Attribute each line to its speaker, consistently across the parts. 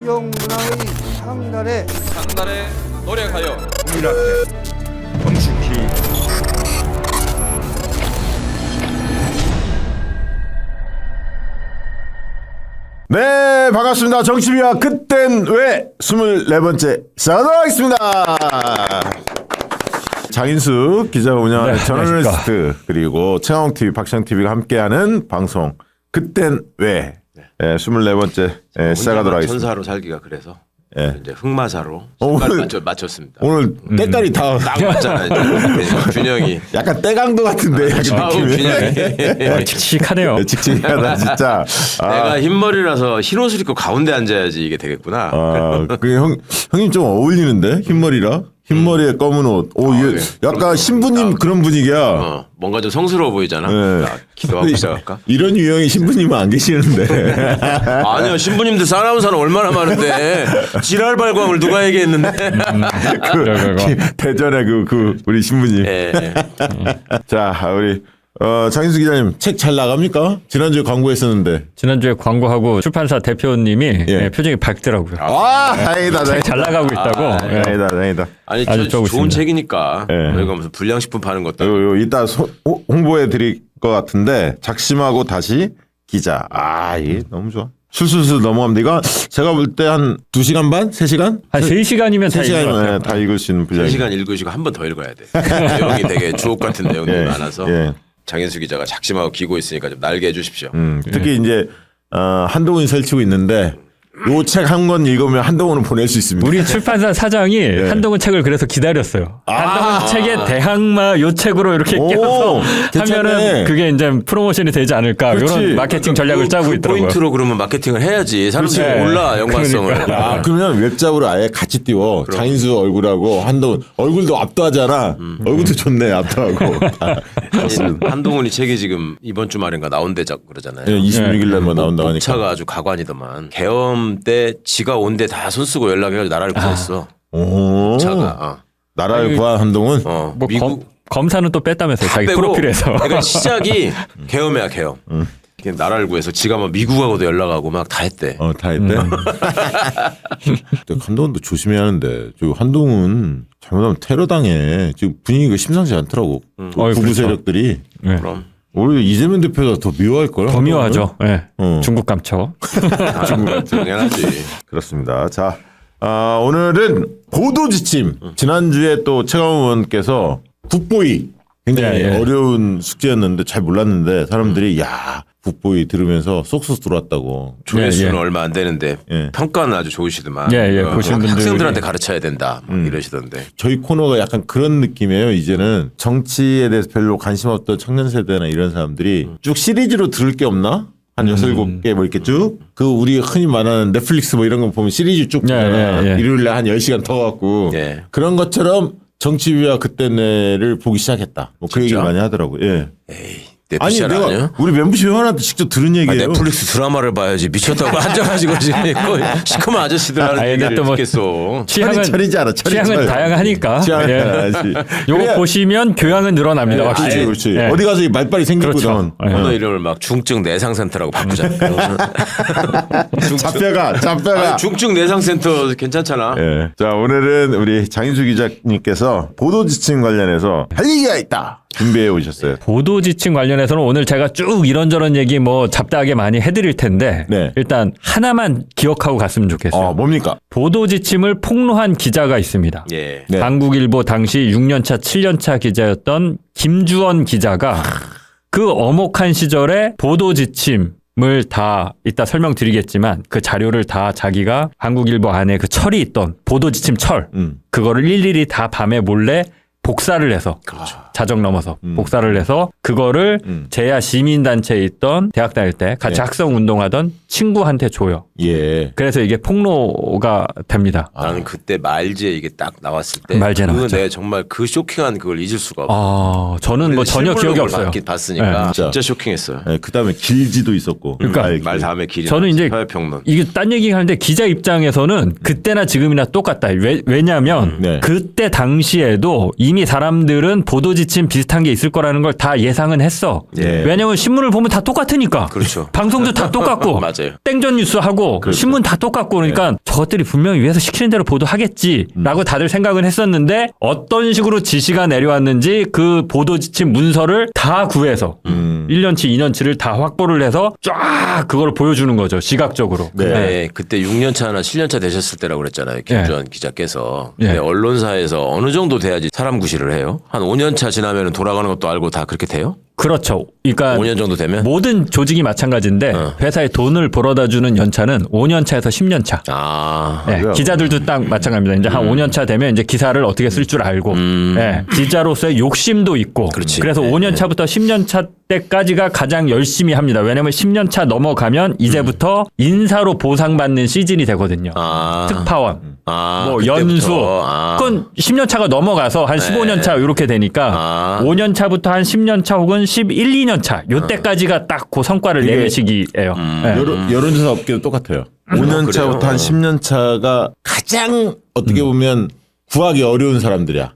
Speaker 1: 문화의 상달에
Speaker 2: 노력하여
Speaker 3: 국민한테 성숙히
Speaker 4: 네, 반갑습니다. 정치비와 그땐 왜 24번째 시작하도록 하겠습니다. 장인수 기자가 운영하는 저널리스트 그리고 최강TV, 박시영TV가 함께하는 방송 그땐 왜 24번째 시작하도록 하겠습니다.
Speaker 5: 천사로 살기가 그래서
Speaker 4: 예.
Speaker 5: 이제 흑마사로
Speaker 4: 오늘
Speaker 5: 맞췄습니다.
Speaker 4: 오늘 때깔이 다
Speaker 5: 딱 맞잖아요. 균형이
Speaker 4: 약간 때강도 같은데 약간
Speaker 5: 좌우
Speaker 4: 느낌이.
Speaker 5: 균형이
Speaker 2: 칙칙하네요.
Speaker 4: 칙칙하다 진짜.
Speaker 5: 내가 흰머리라서 흰 옷을 입고 가운데 앉아야지 이게 되겠구나.
Speaker 4: 형님 좀 어울리는데 흰머리라 흰머리에 검은 옷. 오, 이게 약간 신부님 그런 분위기야.
Speaker 5: 뭔가 좀 성스러워 보이잖아.
Speaker 4: 네.
Speaker 5: 야, 기도하고 시작할까?
Speaker 4: 이런 유형의 신부님은 안 계시는데.
Speaker 5: 아니요, 신부님들 사나운사는 얼마나 많은데 지랄 발광을 누가 얘기했는데?
Speaker 4: 대전에 우리 신부님.
Speaker 5: 예.
Speaker 4: 자, 우리 장인수 기자님 책 잘 나갑니까? 지난주에 광고했었는데.
Speaker 2: 지난주에 광고하고 출판사 대표님이 표정이 밝더라고요.
Speaker 4: 다행이다.
Speaker 2: 책 잘 나가고 있다고.
Speaker 4: 다행이다.
Speaker 5: 아니,
Speaker 2: 아주
Speaker 5: 좋은
Speaker 2: 좋습니다.
Speaker 5: 책이니까
Speaker 4: 예.
Speaker 5: 저희가 무슨 불량식품 파는 것도
Speaker 4: 요 이따 홍보해 드릴 것 같은데 작심하고 다시 기자. 이게 너무 좋아. 술술술 넘어갑니다. 이거 제가 볼 때 한 2시간 반? 3시간?
Speaker 2: 한 3시간이면 다 읽을 것 같아요.
Speaker 4: 3시간이면 다 읽을 수 있는 분량이.
Speaker 5: 3시간 읽으시고 한 번 더 읽어야 돼. 내용이 되게 주옥 같은 내용들이 많아서 장인수 기자가 작심하고 기고 있으니까 좀 날게 해주십시오.
Speaker 4: 특히 이제 한동훈이 설치고 있는데 요 책 한 권 읽으면 한동훈은 보낼 수 있습니다.
Speaker 2: 우리 출판사 사장이 한동훈 책을 그래서 기다렸어요. 한동훈 책의 대항마 요 책으로 이렇게 껴서
Speaker 4: 괜찮네.
Speaker 2: 하면은 그게 이제 프로모션이 되지 않을까
Speaker 4: 그렇지.
Speaker 2: 이런 마케팅 전략을 짜고
Speaker 5: 그
Speaker 2: 있더라고요.
Speaker 5: 포인트로 그러면 마케팅을 해야지. 사람들이
Speaker 2: 그렇지.
Speaker 5: 몰라 연관성을.
Speaker 4: 그러면 웹잡으로 아예 같이 띄워. 장인수 얼굴하고 한동훈 얼굴도 압도하잖아. 얼굴도 좋네 압도하고.
Speaker 5: 한동훈이 책이 지금 이번 주말인가 나온대 그러잖아요.
Speaker 4: 26일 날 뭐 나온다고 하니까.
Speaker 5: 차가 아주 가관이더만. 계엄 때 지가 온데 다 손쓰고 연락해가지고 나라를 구했어.
Speaker 4: 오.
Speaker 5: 차가.
Speaker 4: 나라를 구한 한동훈.
Speaker 2: 뭐
Speaker 5: 미국
Speaker 2: 검사는 또 뺐다면서요. 자기
Speaker 5: 빼고
Speaker 2: 프로필에서.
Speaker 5: 그러니까 시작이 계엄이야 계엄. 이렇게 나라를 구해서 지가 막 미국하고도 연락하고 막 다 했대.
Speaker 4: 다 했대. 근데 한동훈도 조심해야 하는데 저 한동훈 잘못하면 테러 당해. 지금 분위기가 심상치 않더라고. 구구
Speaker 2: 그렇죠.
Speaker 4: 세력들이.
Speaker 2: 네.
Speaker 5: 그럼
Speaker 4: 오히려 이재명 대표가 더 미워할 걸.
Speaker 2: 더 미워하죠. 네.
Speaker 4: 어.
Speaker 2: 중국 감초.
Speaker 5: 당연하지.
Speaker 4: 그렇습니다. 자, 오늘은 보도 지침. 지난주에 또 최강욱 의원께서 국보위 굉장히 어려운 숙제였는데 잘 몰랐는데 사람들이 야 국보위 들으면서 쏙쏙 들어왔다고.
Speaker 5: 조회수는 얼마 안 되는데
Speaker 4: 예.
Speaker 5: 평가는 아주 좋으시더만.
Speaker 2: 보신 분들이-
Speaker 5: 학생들한테 가르쳐야 된다. 막 이러시던데.
Speaker 4: 저희 코너가 약간 그런 느낌이에요. 이제는 정치에 대해서 별로 관심 없던 청년 세대나 이런 사람들이 쭉 시리즈로 들을 게 없나? 한 6-7개 뭐 이렇게 쭉. 우리 흔히 말하는 넷플릭스 뭐 이런 거 보면 시리즈 쭉 보잖아. 일요일날 한 10시간 더 갖고.
Speaker 5: 예.
Speaker 4: 그런 것처럼 정치비와 그때네를 보기 시작했다. 뭐 그 얘기를 많이 하더라고요. 예. 아니
Speaker 5: 넷플릭스
Speaker 4: 내가
Speaker 5: 아니야?
Speaker 4: 우리 멤버십 회원한테 직접 들은 얘기예요.
Speaker 5: 넷플릭스 드라마를 봐야지 미쳤다고 앉아가지고 지금 거의 시커먼 아저씨들 하는
Speaker 2: 아니,
Speaker 5: 얘기를
Speaker 2: 근데 또뭐
Speaker 5: 듣겠어.
Speaker 4: 철이지 않아.
Speaker 2: 취향은 다양하니까.
Speaker 4: 취향은
Speaker 2: 예.
Speaker 4: 다양하지.
Speaker 2: 요거 보시면 교양은 늘어납니다. 확실히.
Speaker 4: 그렇지.
Speaker 2: 예.
Speaker 4: 어디 가서 이 말빨이 생기거든.
Speaker 2: 그렇죠.
Speaker 5: 언어 이름을 막 중증 내상센터라고 바꾸잖아요.
Speaker 4: 잡혀가.
Speaker 5: 중증 내상센터 괜찮잖아.
Speaker 4: 예. 자, 오늘은 우리 장인수 기자님께서 보도 지침 관련해서 할 얘기가 있다. 준비해 오셨어요.
Speaker 2: 보도 지침 관련해서는 오늘 제가 쭉 이런저런 얘기 뭐 잡다하게 많이 해드릴 텐데
Speaker 4: 네.
Speaker 2: 일단 하나만 기억하고 갔으면 좋겠어요.
Speaker 4: 뭡니까?
Speaker 2: 보도 지침을 폭로한 기자가 있습니다.
Speaker 5: 예.
Speaker 4: 네.
Speaker 2: 한국일보 당시 6년차, 7년차 기자였던 김주원 기자가 그 엄혹한 시절에 보도 지침을 다 이따 설명드리겠지만 그 자료를 다 자기가 한국일보 안에 그 철이 있던 보도 지침 철 그거를 일일이 다 밤에 몰래 복사를 해서 자정 넘어서 복사를 해서 그거를 제야 시민단체에 있던 대학 다닐 때 같이 학생 운동하던 친구한테 줘요.
Speaker 4: 예.
Speaker 2: 그래서 이게 폭로가 됩니다.
Speaker 5: 나는 그때 말지에 이게 딱 나왔을 때
Speaker 2: 말지에
Speaker 5: 그거
Speaker 2: 나왔죠.
Speaker 5: 내가 정말 그 쇼킹한 그걸 잊을 수가 없어.
Speaker 2: 저는 뭐 전혀
Speaker 5: 실물로
Speaker 2: 기억이
Speaker 5: 그걸
Speaker 2: 없어요.
Speaker 5: 봤으니까
Speaker 4: 네,
Speaker 5: 진짜 쇼킹했어요.
Speaker 4: 네, 그다음에 길지도 있었고.
Speaker 2: 그러니까
Speaker 5: 말 다음에 길이
Speaker 2: 저는 이제
Speaker 5: 사회평론.
Speaker 2: 이게 딴 얘기 하는데 기자 입장에서는 그때나 지금이나 똑같다. 왜냐하면
Speaker 4: 네.
Speaker 2: 그때 당시에도 이미 사람들은 보도 지침 지침 비슷한 게 있을 거라는 걸 다 예상은 했어.
Speaker 5: 예.
Speaker 2: 왜냐면 신문을 보면 다 똑같으니까.
Speaker 5: 그렇죠.
Speaker 2: 방송도 다 똑같고.
Speaker 5: 맞아요.
Speaker 2: 땡전 뉴스 하고 신문 다 똑같고 그러니까 저것들이 분명히 위에서 시키는 대로 보도하겠지라고 다들 생각을 했었는데 어떤 식으로 지시가 내려왔는지 그 보도 지침 문서를 다 구해서 1년치, 2년치를 다 확보를 해서 쫙 그걸 보여주는 거죠. 시각적으로.
Speaker 5: 네. 그때 6년차나 7년차 되셨을 때라고 그랬잖아요. 김주환 기자께서. 근데 언론사에서 어느 정도 돼야지 사람 구실을 해요? 한 5년차 지나면 돌아가는 것도 알고 다 그렇게 돼요?
Speaker 2: 그렇죠. 그러니까
Speaker 5: 5년 정도 되면?
Speaker 2: 모든 조직이 마찬가지인데 회사에 돈을 벌어다 주는 연차는 5년 차에서 10년 차.
Speaker 5: 아.
Speaker 2: 네, 기자들도 딱 마찬가지입니다. 이제 한 5년 차 되면 이제 기사를 어떻게 쓸 줄 알고 네, 기자로서의 욕심도 있고
Speaker 5: 그렇지.
Speaker 2: 그래서 5년 차부터 10년 차 때까지가 가장 열심히 합니다. 왜냐하면 10년 차 넘어가면 이제부터 인사로 보상받는 시즌이 되거든요.
Speaker 5: 아.
Speaker 2: 특파원,
Speaker 5: 아,
Speaker 2: 뭐
Speaker 5: 그때부터.
Speaker 2: 연수,
Speaker 5: 아.
Speaker 2: 그건 10년 차가 넘어가서 한 15년 차 이렇게 되니까
Speaker 5: 아.
Speaker 2: 5년 차부터 한 10년 차 혹은 11, 2년 차 요때까지가 딱 그 성과를
Speaker 4: 이게
Speaker 2: 내는 시기예요. 네.
Speaker 4: 여론조사 업계도 똑같아요. 5년 차부터
Speaker 5: 그래요?
Speaker 4: 한 10년 차가 가장 어떻게 보면 구하기 어려운 사람들이야.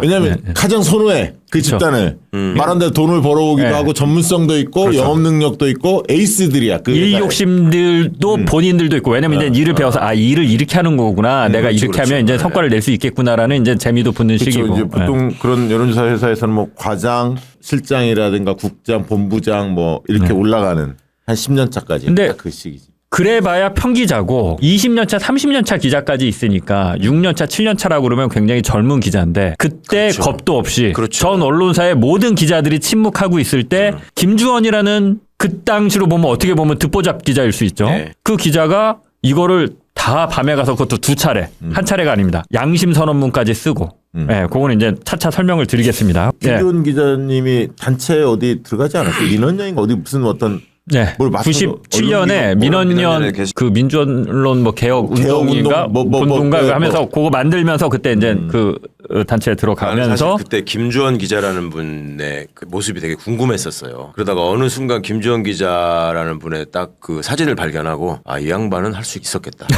Speaker 4: 왜냐하면 가장 선호해 그
Speaker 2: 그쵸.
Speaker 4: 집단을 말한 대로 돈을 벌어오기도
Speaker 2: 네.
Speaker 4: 하고 전문성도 있고 영업 능력도 있고 에이스들이야. 그
Speaker 2: 일
Speaker 4: 회사에.
Speaker 2: 욕심들도 본인들도 있고 왜냐면 이제 일을 배워서 아 일을 이렇게 하는 거구나 내가
Speaker 5: 그렇지,
Speaker 2: 이렇게
Speaker 5: 그렇지.
Speaker 2: 하면 이제 성과를 낼 수 있겠구나라는 이제 재미도 붙는
Speaker 4: 그렇죠.
Speaker 2: 시기고
Speaker 4: 이제 보통 그런 여론조사 회사에서는 뭐 과장, 실장이라든가 국장, 본부장 뭐 이렇게 올라가는 한 10년 차까지
Speaker 2: 근데
Speaker 4: 딱 그 시기지.
Speaker 2: 그래봐야 평기자고 20년 차, 30년 차 기자까지 있으니까 6년 차, 7년 차라고 그러면 굉장히 젊은 기자인데 그때
Speaker 5: 그렇죠.
Speaker 2: 겁도 없이
Speaker 5: 그렇죠.
Speaker 2: 전 언론사의 모든 기자들이 침묵하고 있을 때 김주원이라는 그 당시로 보면 어떻게 보면 듣보잡 기자일 수 있죠.
Speaker 5: 네.
Speaker 2: 그 기자가 이거를 다 밤에 가서 그것도 2차례, 한 차례가 아닙니다. 양심 선언문까지 쓰고 예, 그거는 이제 차차 설명을 드리겠습니다. 예.
Speaker 4: 김기훈 기자님이 단체 어디 들어가지 않았어요? 민원연인가 어디 무슨 어떤
Speaker 2: 네.
Speaker 4: 뭘 맞춰서
Speaker 2: 97년에 민원연
Speaker 5: 민원연에 계시-
Speaker 2: 그 민주언론 뭐 개혁
Speaker 4: 개혁
Speaker 2: 운동인가
Speaker 4: 운동 뭐
Speaker 2: 운동가
Speaker 4: 뭐
Speaker 2: 하면서 그거 만들면서 그때 이제 그 단체에
Speaker 5: 나는 사실
Speaker 2: 들어가면서
Speaker 5: 그때 김주원 기자라는 분의 그 모습이 되게 궁금했었어요. 그러다가 어느 순간 김주원 기자라는 분의 딱 그 사진을 발견하고 아, 이 양반은 할 수 있었겠다. 딱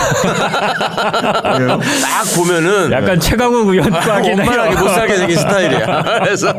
Speaker 5: 보면은
Speaker 2: 약간 최강욱 의원과긴
Speaker 5: 원만하게
Speaker 2: 해요.
Speaker 5: 못 살게 생긴 스타일이야. 그래서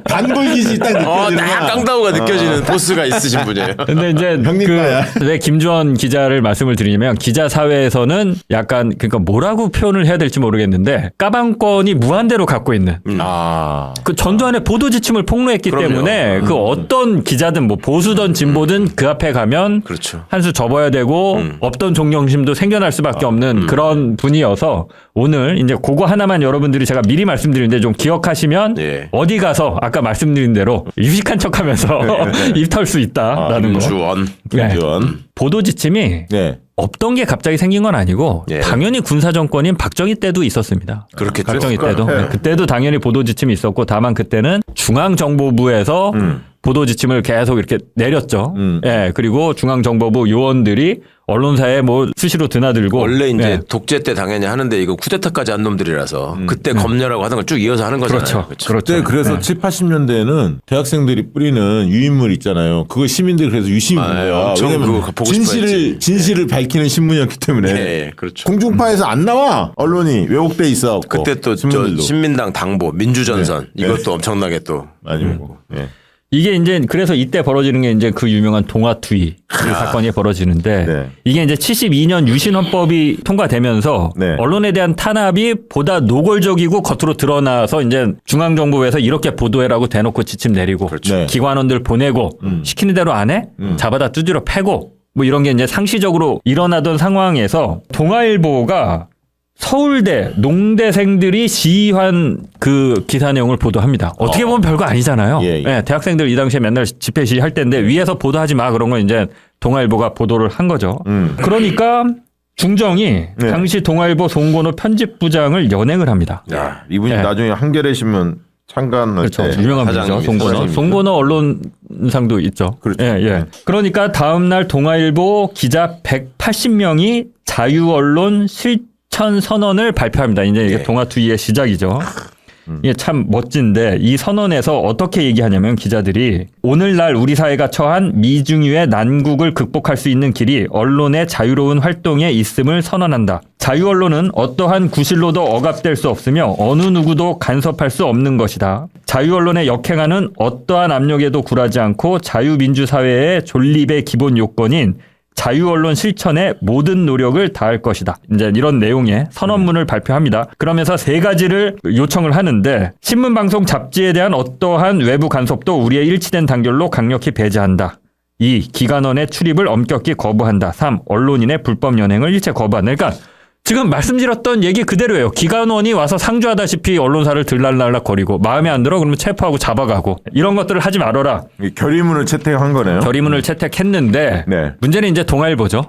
Speaker 4: 단골기지 딱 느껴지는
Speaker 5: 딱 깡다우가 느껴지는 보스가 있으신 분이에요.
Speaker 2: 근데 이제
Speaker 4: 형님과야.
Speaker 2: 왜 김주원 기자를 말씀을 드리냐면 기자 사회에서는 약간 그러니까 뭐라고 표현을 해야 될지 모르겠는데 까방권이 무한대로 갖고 있는
Speaker 4: 아.
Speaker 2: 그 전두환의 보도 지침을 폭로했기
Speaker 5: 그럼요.
Speaker 2: 때문에 그 어떤 기자든 뭐 보수든 진보든 그 앞에 가면
Speaker 5: 그렇죠.
Speaker 2: 한 수 접어야 되고 없던 존경심도 생겨날 수밖에 없는 그런 분이어서 오늘 이제 그거 하나만 여러분들이 제가 미리 말씀드리는데 좀 기억하시면
Speaker 5: 예.
Speaker 2: 어디 가서 아까 말씀드린 대로 유식한 척하면서 입 털 수 있다라는 거.
Speaker 5: 김주원.
Speaker 2: 네.
Speaker 4: 김주원.
Speaker 2: 보도 지침이
Speaker 4: 네.
Speaker 2: 없던 게 갑자기 생긴 건 아니고
Speaker 5: 예.
Speaker 2: 당연히 군사 정권인 박정희 때도 있었습니다.
Speaker 5: 그렇겠죠.
Speaker 2: 박정희 때도
Speaker 4: 네.
Speaker 2: 그때도 당연히 보도 지침이 있었고 다만 그때는 중앙정보부에서 보도 지침을 계속 이렇게 내렸죠. 예, 그리고 중앙정보부 요원들이 언론사에 뭐 수시로 드나들고
Speaker 5: 원래 이제
Speaker 2: 예.
Speaker 5: 독재 때 당연히 하는데 이거 쿠데타까지 한 놈들이라서 그때 검열하고 하던 걸 쭉 이어서 하는 거잖아요.
Speaker 2: 그렇죠. 그렇죠.
Speaker 4: 그때 그래서 7, 80년대에는 대학생들이 뿌리는 유인물 있잖아요. 그거 시민들이 그래서 유심히 본 거야.
Speaker 5: 엄청
Speaker 4: 왜냐면
Speaker 5: 그거 보고 싶어 했지.
Speaker 4: 진실을 밝히는 신문이었기 때문에.
Speaker 5: 예, 그렇죠.
Speaker 4: 공중파에서 안 나와. 언론이 왜곡돼 있어.
Speaker 5: 그때 또 저
Speaker 4: 신문들도.
Speaker 5: 신민당 당보, 민주전선
Speaker 4: 네.
Speaker 5: 이것도 엄청나게 또
Speaker 4: 많이 보고. 예.
Speaker 2: 이게 이제 그래서 이때 벌어지는 게 이제 그 유명한 동아투이 사건이 벌어지는데
Speaker 4: 네.
Speaker 2: 이게 이제 72년 유신헌법이 통과되면서
Speaker 4: 네.
Speaker 2: 언론에 대한 탄압이 보다 노골적이고 겉으로 드러나서 이제 중앙정부에서 이렇게 보도해라고 대놓고 지침 내리고
Speaker 5: 그렇죠.
Speaker 4: 네.
Speaker 2: 기관원들 보내고 시키는 대로 안 해? 잡아다 두드려 패고 뭐 이런 게 이제 상시적으로 일어나던 상황에서 동아일보가 서울대 농대생들이 시위한 그 기사 내용을 보도합니다. 어떻게 보면 별거 아니잖아요.
Speaker 4: 예, 예.
Speaker 2: 예, 대학생들 이 당시에 맨날 집회 시위할 때인데 위에서 보도하지 마 그런 건 이제 동아일보가 보도를 한 거죠. 그러니까 중정이 당시 동아일보 송건호 편집부장을 연행을 합니다.
Speaker 4: 야, 이분이
Speaker 2: 네.
Speaker 4: 나중에 한겨레 신문 창간할
Speaker 2: 그렇죠.
Speaker 4: 때
Speaker 2: 유명한 분이죠.
Speaker 5: 사장님이,
Speaker 2: 송건호.
Speaker 4: 사장님이죠.
Speaker 2: 송건호 언론상도 있죠.
Speaker 4: 그렇죠.
Speaker 2: 예, 예. 그러니까 다음날 동아일보 기자 180명이 자유언론 실천 선언을 발표합니다. 이제 이게
Speaker 5: 네.
Speaker 2: 동아투이의 시작이죠. 이게 참 멋진데 이 선언에서 어떻게 얘기하냐면 기자들이 오늘날 우리 사회가 처한 미중유의 난국을 극복할 수 있는 길이 언론의 자유로운 활동에 있음을 선언한다. 자유 언론은 어떠한 구실로도 억압될 수 없으며 어느 누구도 간섭할 수 없는 것이다. 자유 언론의 역행하는 어떠한 압력에도 굴하지 않고 자유민주 사회의 존립의 기본 요건인 자유 언론 실천에 모든 노력을 다할 것이다. 이제 이런 내용의 선언문을 발표합니다. 그러면서 3가지를 요청을 하는데 신문, 방송, 잡지에 대한 어떠한 외부 간섭도 우리의 일치된 단결로 강력히 배제한다. 2. 기관원의 출입을 엄격히 거부한다. 3. 언론인의 불법 연행을 일체 거부한다. 그러니까 지금 말씀드렸던 얘기 그대로예요. 기관원이 와서 상주하다시피 언론사를 들락날락거리고 마음에 안 들어 그러면 체포하고 잡아가고 이런 것들을 하지 말아라.
Speaker 4: 결의문을 채택한 거네요.
Speaker 2: 결의문을 채택했는데
Speaker 4: 네.
Speaker 2: 문제는 이제 동아일보죠.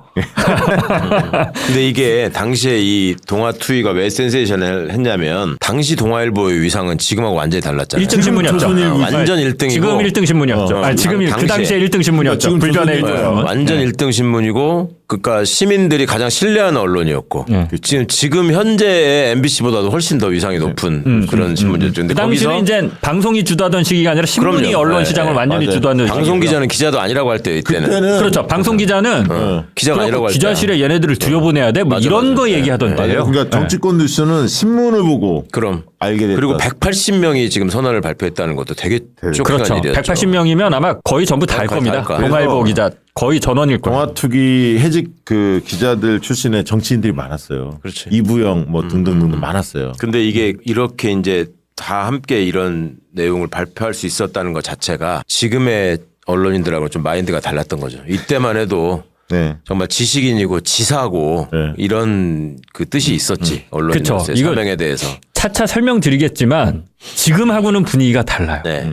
Speaker 5: 근데 이게 당시에 이 동아투이가 왜 센세이션을 했냐면 당시 동아일보의 위상은 지금하고 완전히 달랐잖아요.
Speaker 2: 1등 신문이었죠.
Speaker 4: 조선일보
Speaker 5: 완전 1등이고
Speaker 2: 지금 1등 신문이었죠. 아니, 지금 그 당시에 1등 신문이었죠.
Speaker 4: 지금
Speaker 2: 불변의
Speaker 4: 조선일보예요.
Speaker 2: 1등 신문.
Speaker 5: 완전 1등 신문이고 그러니까 시민들이 가장 신뢰하는 언론이었고
Speaker 2: 네.
Speaker 5: 지금 현재의 MBC보다도 훨씬 더 위상이 높은 그런 신문이었죠. 근데
Speaker 2: 그 당시는 이제 방송이 주도하던 시기가 아니라 신문이
Speaker 5: 그럼요.
Speaker 2: 언론
Speaker 5: 네,
Speaker 2: 시장을
Speaker 5: 네.
Speaker 2: 완전히
Speaker 4: 맞아요.
Speaker 2: 주도하는
Speaker 5: 방송
Speaker 2: 시기고요.
Speaker 5: 기자는 기자도 아니라고 할 때 이때는
Speaker 4: 그때는
Speaker 2: 그렇죠. 방송 기자는
Speaker 5: 기자가 아니라고 할 때.
Speaker 2: 기자실에 얘네들을 들여보내야 돼. 뭐
Speaker 5: 맞아,
Speaker 2: 이런
Speaker 5: 맞아.
Speaker 2: 거
Speaker 5: 네.
Speaker 2: 얘기하던
Speaker 5: 네.
Speaker 2: 때예요.
Speaker 4: 그러니까 정치권 뉴스는 신문을 보고
Speaker 5: 그럼
Speaker 4: 알게 됐다.
Speaker 5: 그리고 180명이 지금 선언을 발표했다는 것도 되게 쇼킹한
Speaker 2: 그렇죠.
Speaker 5: 일이었죠.
Speaker 2: 180명이면 아마 거의 전부 다 할
Speaker 5: 다
Speaker 2: 겁니다.
Speaker 5: 할 거야.
Speaker 2: 동아일보
Speaker 4: 그래서
Speaker 2: 기자 거의 전원일 거예요.
Speaker 4: 동아투기 해직 그 기자들 출신의 정치인들이 많았어요.
Speaker 5: 그렇지.
Speaker 4: 이부영 뭐 등등등 많았어요.
Speaker 5: 근데 이게 이렇게 이제 다 함께 이런 내용을 발표할 수 있었다는 것 자체가 지금의 언론인들하고 좀 마인드가 달랐던 거죠. 이때만 해도
Speaker 4: 네.
Speaker 5: 정말 지식인이고 지사고
Speaker 4: 네.
Speaker 5: 이런 그 뜻이 있었지. 언론인으로서의
Speaker 2: 그쵸. 이거-
Speaker 5: 사명에 대해서.
Speaker 2: 차차 설명드리겠지만 지금하고는 분위기가 달라요.
Speaker 5: 네.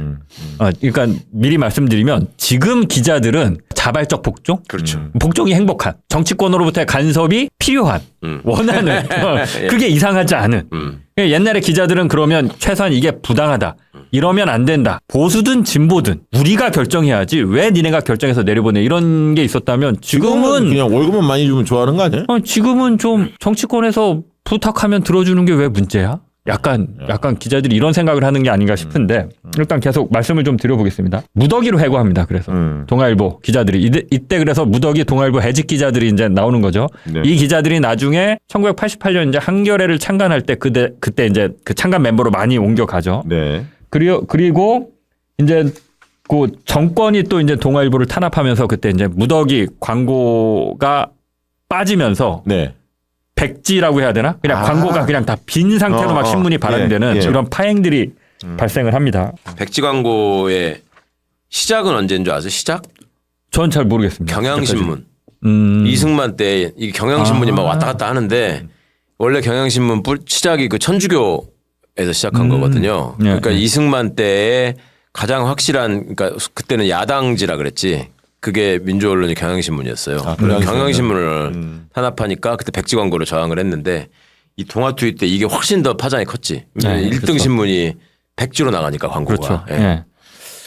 Speaker 2: 그러니까 미리 말씀드리면 지금 기자들은 자발적 복종?
Speaker 5: 그렇죠.
Speaker 2: 복종이 행복한 정치권으로부터의 간섭이 필요한 원하는 그게 이상하지 않은 옛날에 기자들은 그러면 최소한 이게 부당하다 이러면 안 된다 보수든 진보든 우리가 결정해야지 왜 니네가 결정해서 내려보내 이런 게 있었다면 지금은
Speaker 4: 그냥 월급만 많이 주면 좋아하는 거 아니에요?
Speaker 2: 지금은 좀 정치권에서 부탁하면 들어주는 게 왜 문제야? 약간 기자들이 이런 생각을 하는 게 아닌가 싶은데 일단 계속 말씀을 좀 드려보겠습니다. 무더기로 해고합니다. 그래서 동아일보 기자들이 이때 그래서 무더기 동아일보 해직 기자들이 이제 나오는 거죠.
Speaker 4: 네.
Speaker 2: 이 기자들이 나중에 1988년 이제 한겨레를 창간할 때 그때 이제 그 창간 멤버로 많이 옮겨가죠.
Speaker 4: 네.
Speaker 2: 그리고 이제 그 정권이 또 이제 동아일보를 탄압하면서 그때 이제 무더기 광고가 빠지면서
Speaker 4: 네.
Speaker 2: 백지라고 해야 되나? 그냥 광고가 그냥 다 빈 상태로 막 신문이 발행되는
Speaker 4: 예.
Speaker 2: 이런 파행들이 발생을 합니다.
Speaker 5: 백지 광고의 시작은 언제인 줄 아세요? 시작?
Speaker 2: 전 잘 모르겠습니다.
Speaker 5: 경향신문.
Speaker 2: 음.
Speaker 5: 이승만 때 이게 경향신문이 막 왔다 갔다 하는데 원래 경향신문 시작이 그 천주교에서 시작한 거거든요.
Speaker 2: 네,
Speaker 5: 그러니까
Speaker 2: 네.
Speaker 5: 이승만 때의 가장 확실한 그러니까 그때는 야당지라 그랬지. 그게 민주 언론이 경향신문이었어요. 경향신문을 탄압하니까 그때 백지 광고를 저항을 했는데 이 동아투이 때 이게 훨씬 더 파장이 컸지.
Speaker 2: 네,
Speaker 5: 1등
Speaker 2: 그렇죠.
Speaker 5: 신문이 백지로 나가니까 광고가.
Speaker 2: 그렇죠.
Speaker 5: 예.
Speaker 2: 예.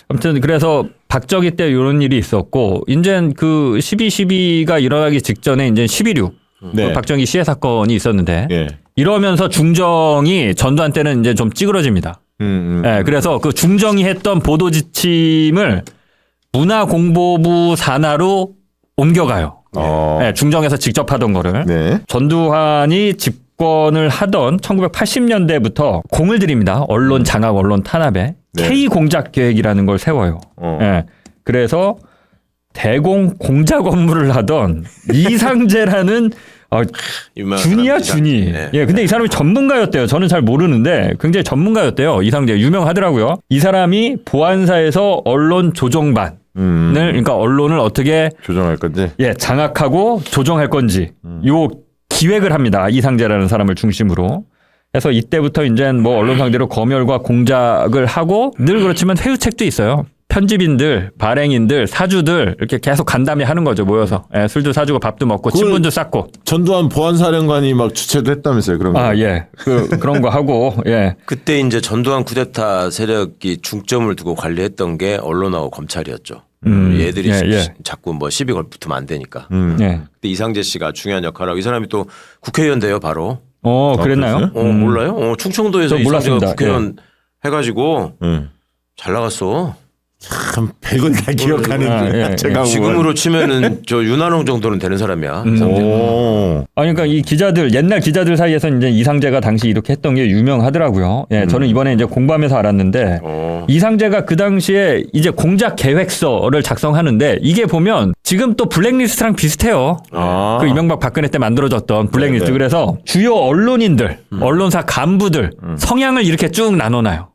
Speaker 2: 아무튼 그래서 박정희 때 이런 일이 있었고 이제 그 12.12가 일어나기 직전에 이제 12.6
Speaker 4: 네.
Speaker 2: 그 박정희 시해 사건이 있었는데
Speaker 4: 예.
Speaker 2: 이러면서 중정이 전두환 때는 이제 좀 찌그러집니다. 예, 그래서 그 중정이 했던 보도 지침을 문화공보부 산하로 옮겨가요. 예, 중정에서 직접 하던 거를.
Speaker 4: 네.
Speaker 2: 전두환이 집권을 하던 1980년대부터 공을 들입니다. 언론 장악, 언론 탄압에.
Speaker 4: 네.
Speaker 2: K 공작 계획이라는 걸 세워요. 예, 그래서 대공 공작 업무를 하던 이상재라는
Speaker 5: 유명한
Speaker 2: 준이야
Speaker 5: 사람
Speaker 2: 준이.
Speaker 5: 네.
Speaker 2: 예, 근데 이 사람이 전문가였대요. 저는 잘 모르는데 굉장히 전문가였대요. 이상재 유명하더라고요. 이 사람이 보안사에서 언론 조정반을 그러니까 언론을 어떻게
Speaker 4: 조정할 건지.
Speaker 2: 장악하고 조정할 건지 요 기획을 합니다. 이상재라는 사람을 중심으로. 그래서 이때부터 이제 뭐 언론 상대로 검열과 공작을 하고 늘 그렇지만 회유책도 있어요. 편집인들, 발행인들, 사주들 이렇게 계속 간담회 하는 거죠. 모여서 술도 사주고 밥도 먹고 친분도 쌓고.
Speaker 4: 전두환 보안사령관이 막 주최도 했다면서요. 그런 거.
Speaker 2: 아 예, 그런 거 하고 예.
Speaker 5: 그때 이제 전두환 쿠데타 세력이 중점을 두고 관리했던 게 언론하고 검찰이었죠. 얘들이 자꾸 뭐 시비 걸붙으면 안 되니까.
Speaker 2: 예.
Speaker 5: 그때 이상재 씨가 중요한 역할을 하고 이 사람이 또 국회의원 돼요 바로.
Speaker 2: 그랬나요?
Speaker 5: 몰라요? 충청도에서
Speaker 2: 저
Speaker 5: 이상재가
Speaker 2: 몰랐습니다.
Speaker 5: 국회의원 해가지고 잘 나갔어.
Speaker 4: 참 100을 다 기억하는 제가
Speaker 5: 지금으로 치면은 저 윤한홍 정도는 되는 사람이야.
Speaker 4: 오.
Speaker 2: 그러니까 이 기자들 옛날 기자들 사이에서 이제 이상재가 당시 이렇게 했던 게 유명하더라고요. 예, 저는 이번에 이제 공부하면서 알았는데 이상재가 그 당시에 이제 공작 계획서를 작성하는데 이게 보면 지금 또 블랙리스트랑 비슷해요. 그 이명박 박근혜 때 만들어졌던 블랙리스트.
Speaker 4: 네네.
Speaker 2: 그래서 주요 언론인들, 언론사 간부들 성향을 이렇게 쭉 나눠놔요.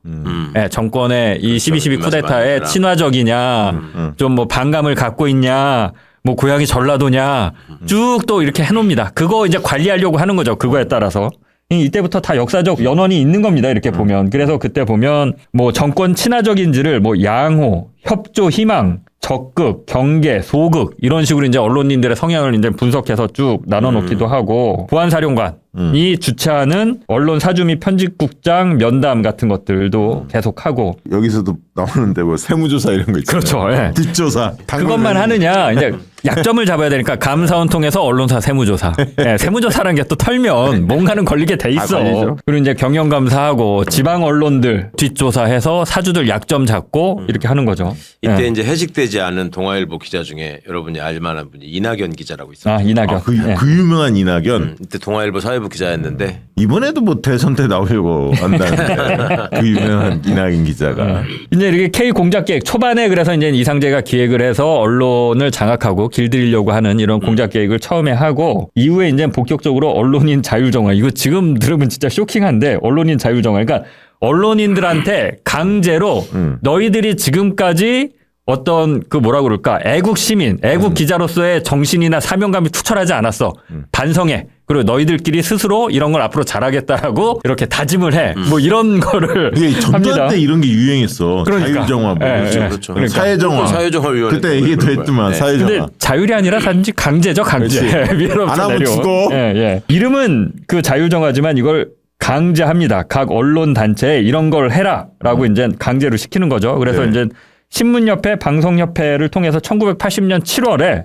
Speaker 2: 예, 정권의 이 12.12 쿠데타에 친화적이냐, 좀 뭐 반감을 갖고 있냐, 뭐 고향이 전라도냐, 쭉 또 이렇게 해놓습니다. 그거 이제 관리하려고 하는 거죠. 그거에 따라서. 이때부터 다 역사적 연원이 있는 겁니다. 이렇게 보면. 그래서 그때 보면 뭐 정권 친화적인지를 뭐 양호, 협조, 희망, 적극, 경계, 소극 이런 식으로 이제 언론인들의 성향을 이제 분석해서 쭉 나눠놓기도 하고 보안사령관이 주최하는 언론 사주 및 편집국장 면담 같은 것들도 계속하고
Speaker 4: 여기서도 나오는데 뭐 세무조사 이런 거 있잖아요.
Speaker 2: 그렇죠. 예.
Speaker 4: 뒷조사.
Speaker 2: 그것만 하느냐 이제 약점을 잡아야 되니까 감사원 통해서 언론사 세무조사. 예, 세무조사라는 게 또 털면 뭔가는 걸리게 돼 있어. 그리고 이제 경영감사하고 지방 언론들 뒷조사해서 사주들 약점 잡고 이렇게 하는 거죠.
Speaker 5: 이때
Speaker 2: 예.
Speaker 5: 이제 해직되지 않은 동아일보 기자 중에 여러분이 알만한 분이 이낙연 기자라고 있어요.
Speaker 2: 아 이낙연. 예.
Speaker 4: 그 유명한 이낙연.
Speaker 5: 이때 동아일보 사회부 기자였는데
Speaker 4: 이번에도 뭐 대선 때 나오려고 한다는데 그 유명한 이낙연 기자가.
Speaker 2: 이제 이렇게 K 공작 계획 초반에 그래서 이제 이상재가 기획을 해서 언론을 장악하고 길들이려고 하는 이런 공작 계획을 처음에 하고 이후에 이제 본격적으로 언론인 자율정화. 이거 지금 들으면 진짜 쇼킹한데 언론인 자율정화. 그러니까 언론인들한테 강제로 너희들이 지금까지 어떤 그 뭐라 그럴까 애국 시민, 애국 기자로서의 정신이나 사명감이 투철하지 않았어. 반성해. 그리고 너희들끼리 스스로 이런 걸 앞으로 잘하겠다라고 이렇게 다짐을 해. 뭐 이런 거를
Speaker 4: 이게
Speaker 2: 합니다.
Speaker 4: 전두환 때 이런 게 유행했어.
Speaker 2: 그러니까.
Speaker 4: 자율정화. 뭐.
Speaker 2: 예, 예.
Speaker 5: 그렇죠.
Speaker 2: 그러니까.
Speaker 4: 사회정화.
Speaker 5: 사회정화위원회
Speaker 4: 그때 얘기도 했지만
Speaker 5: 네.
Speaker 4: 사회정화.
Speaker 2: 근데 자율이 아니라 단지 강제죠, 강제. 위로부터
Speaker 4: 안 하면
Speaker 2: 내려온.
Speaker 4: 죽어.
Speaker 2: 예, 예. 이름은 그 자율정화지만 이걸 강제합니다. 각 언론 단체에 이런 걸 해라라고 이제 강제로 시키는 거죠. 그래서
Speaker 4: 네.
Speaker 2: 이제 신문협회, 방송협회를 통해서 1980년 7월에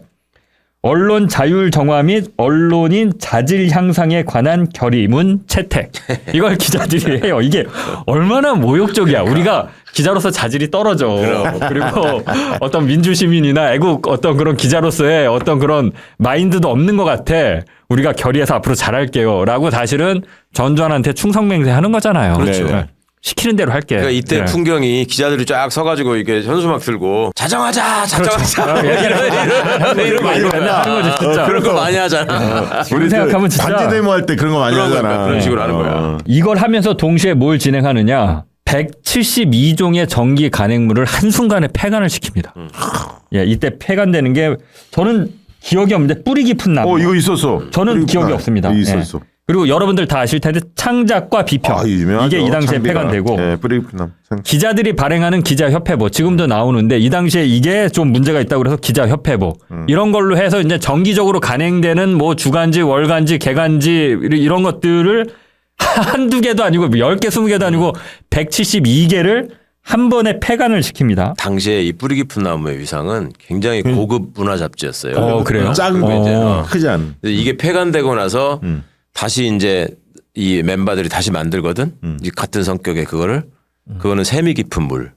Speaker 2: 언론 자율 정화 및 언론인 자질 향상에 관한 결의문 채택. 이걸 기자들이 해요. 이게 얼마나 모욕적이야. 우리가 기자로서 자질이 떨어져. 그리고 어떤 민주시민이나 애국 어떤 그런 기자로서의 어떤 그런 마인드도 없는 것 같아. 우리가 결의해서 앞으로 잘할게요. 라고 사실은 전두환한테 충성맹세하는 거잖아요.
Speaker 5: 그렇죠.
Speaker 2: 네. 시키는 대로 할게.
Speaker 5: 그러니까 이때
Speaker 2: 네.
Speaker 5: 풍경이 기자들이 쫙 서가지고 이게 현수막 들고 자정하자, 자정하자. 이런 거
Speaker 2: 맨날 하는 거지 진짜.
Speaker 5: 그런 거 많이 하잖아.
Speaker 2: 우리 생각하면 진짜
Speaker 4: 반지 데모 할 때 그런 거 많이
Speaker 5: 그런
Speaker 4: 하잖아.
Speaker 5: 거니까 그런 식으로 하는 거야.
Speaker 2: 이걸 하면서 동시에 뭘 진행하느냐. 172종의 정기 간행물을 한순간에 폐간을 시킵니다. 예, 이때 폐간되는 게 저는 기억이 없는데 뿌리 깊은 나무.
Speaker 4: 이거 있었어.
Speaker 2: 저는 기억이 없습니다.
Speaker 4: 있었어.
Speaker 2: 예. 그리고 여러분들 다 아실 텐데 창작과 비평.
Speaker 4: 유명하죠.
Speaker 2: 이게 이 당시에
Speaker 4: 창비가.
Speaker 2: 폐간되고
Speaker 4: 네, 뿌리프남.
Speaker 2: 기자들이 발행하는 기자협회보 지금도 나오는데 이 당시에 이게 좀 문제가 있다고 그래서 기자협회보 이런 걸로 해서 이제 정기적으로 간행되는 뭐 주간지, 월간지, 개간지 이런 것들을 한두 개도 아니고 10개, 20개도 아니고 172개를 한 번에 폐간을 시킵니다.
Speaker 5: 당시에 이 뿌리 깊은 나무의 위상은 굉장히 고급 문화 잡지였어요.
Speaker 2: 그래요?
Speaker 4: 작은 거
Speaker 5: 이제,
Speaker 4: 크지 않은.
Speaker 5: 이게 폐간되고 나서 다시 이제 이 멤버들이 다시 만들거든. 이 같은 성격의 그거를 그거는 셈이 깊은 물.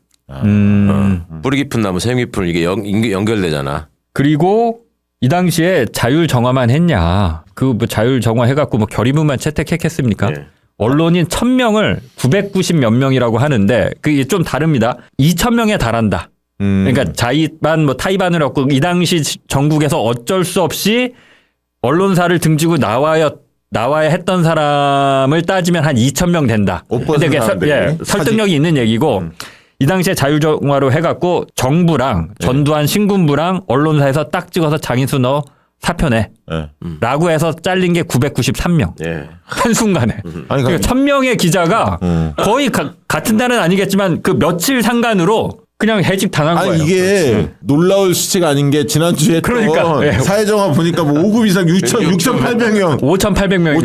Speaker 5: 뿌리 깊은 나무, 셈 깊은 물 이게 연결되잖아.
Speaker 2: 그리고 이 당시에 자율 정화만 했냐? 그 뭐 자율 정화 해갖고 뭐 결의문만 채택했겠습니까?
Speaker 5: 네.
Speaker 2: 언론인 1000명을 990 몇 명이라고 하는데 그게 좀 다릅니다. 2000명에 달한다. 그러니까 자의반 뭐 타의반을 얻고 이 당시 전국에서 어쩔 수 없이 언론사를 등지고 나와야 했던 사람을 따지면 한 2000명 된다. 근데 그게 설득력이 있는 얘기고 이 당시에 자율정화로 해갖고 정부랑 전두환 신군부랑 언론사에서 딱 찍어서 장인수 너 사표내. 라고 해서 잘린 게 993명.
Speaker 5: 예.
Speaker 2: 한순간에.
Speaker 4: 아니,
Speaker 2: 그러니까 1000명의 기자가 거의 같은 날은 아니겠지만 그 며칠 상간으로 그냥 해직 당한 거예요.
Speaker 4: 이게 놀라울 수치가 아닌 게 지난주에
Speaker 2: 그러니까, 예.
Speaker 4: 사회정화 보니까 뭐 5급 이상 6,800명.
Speaker 2: 5,800명인가요?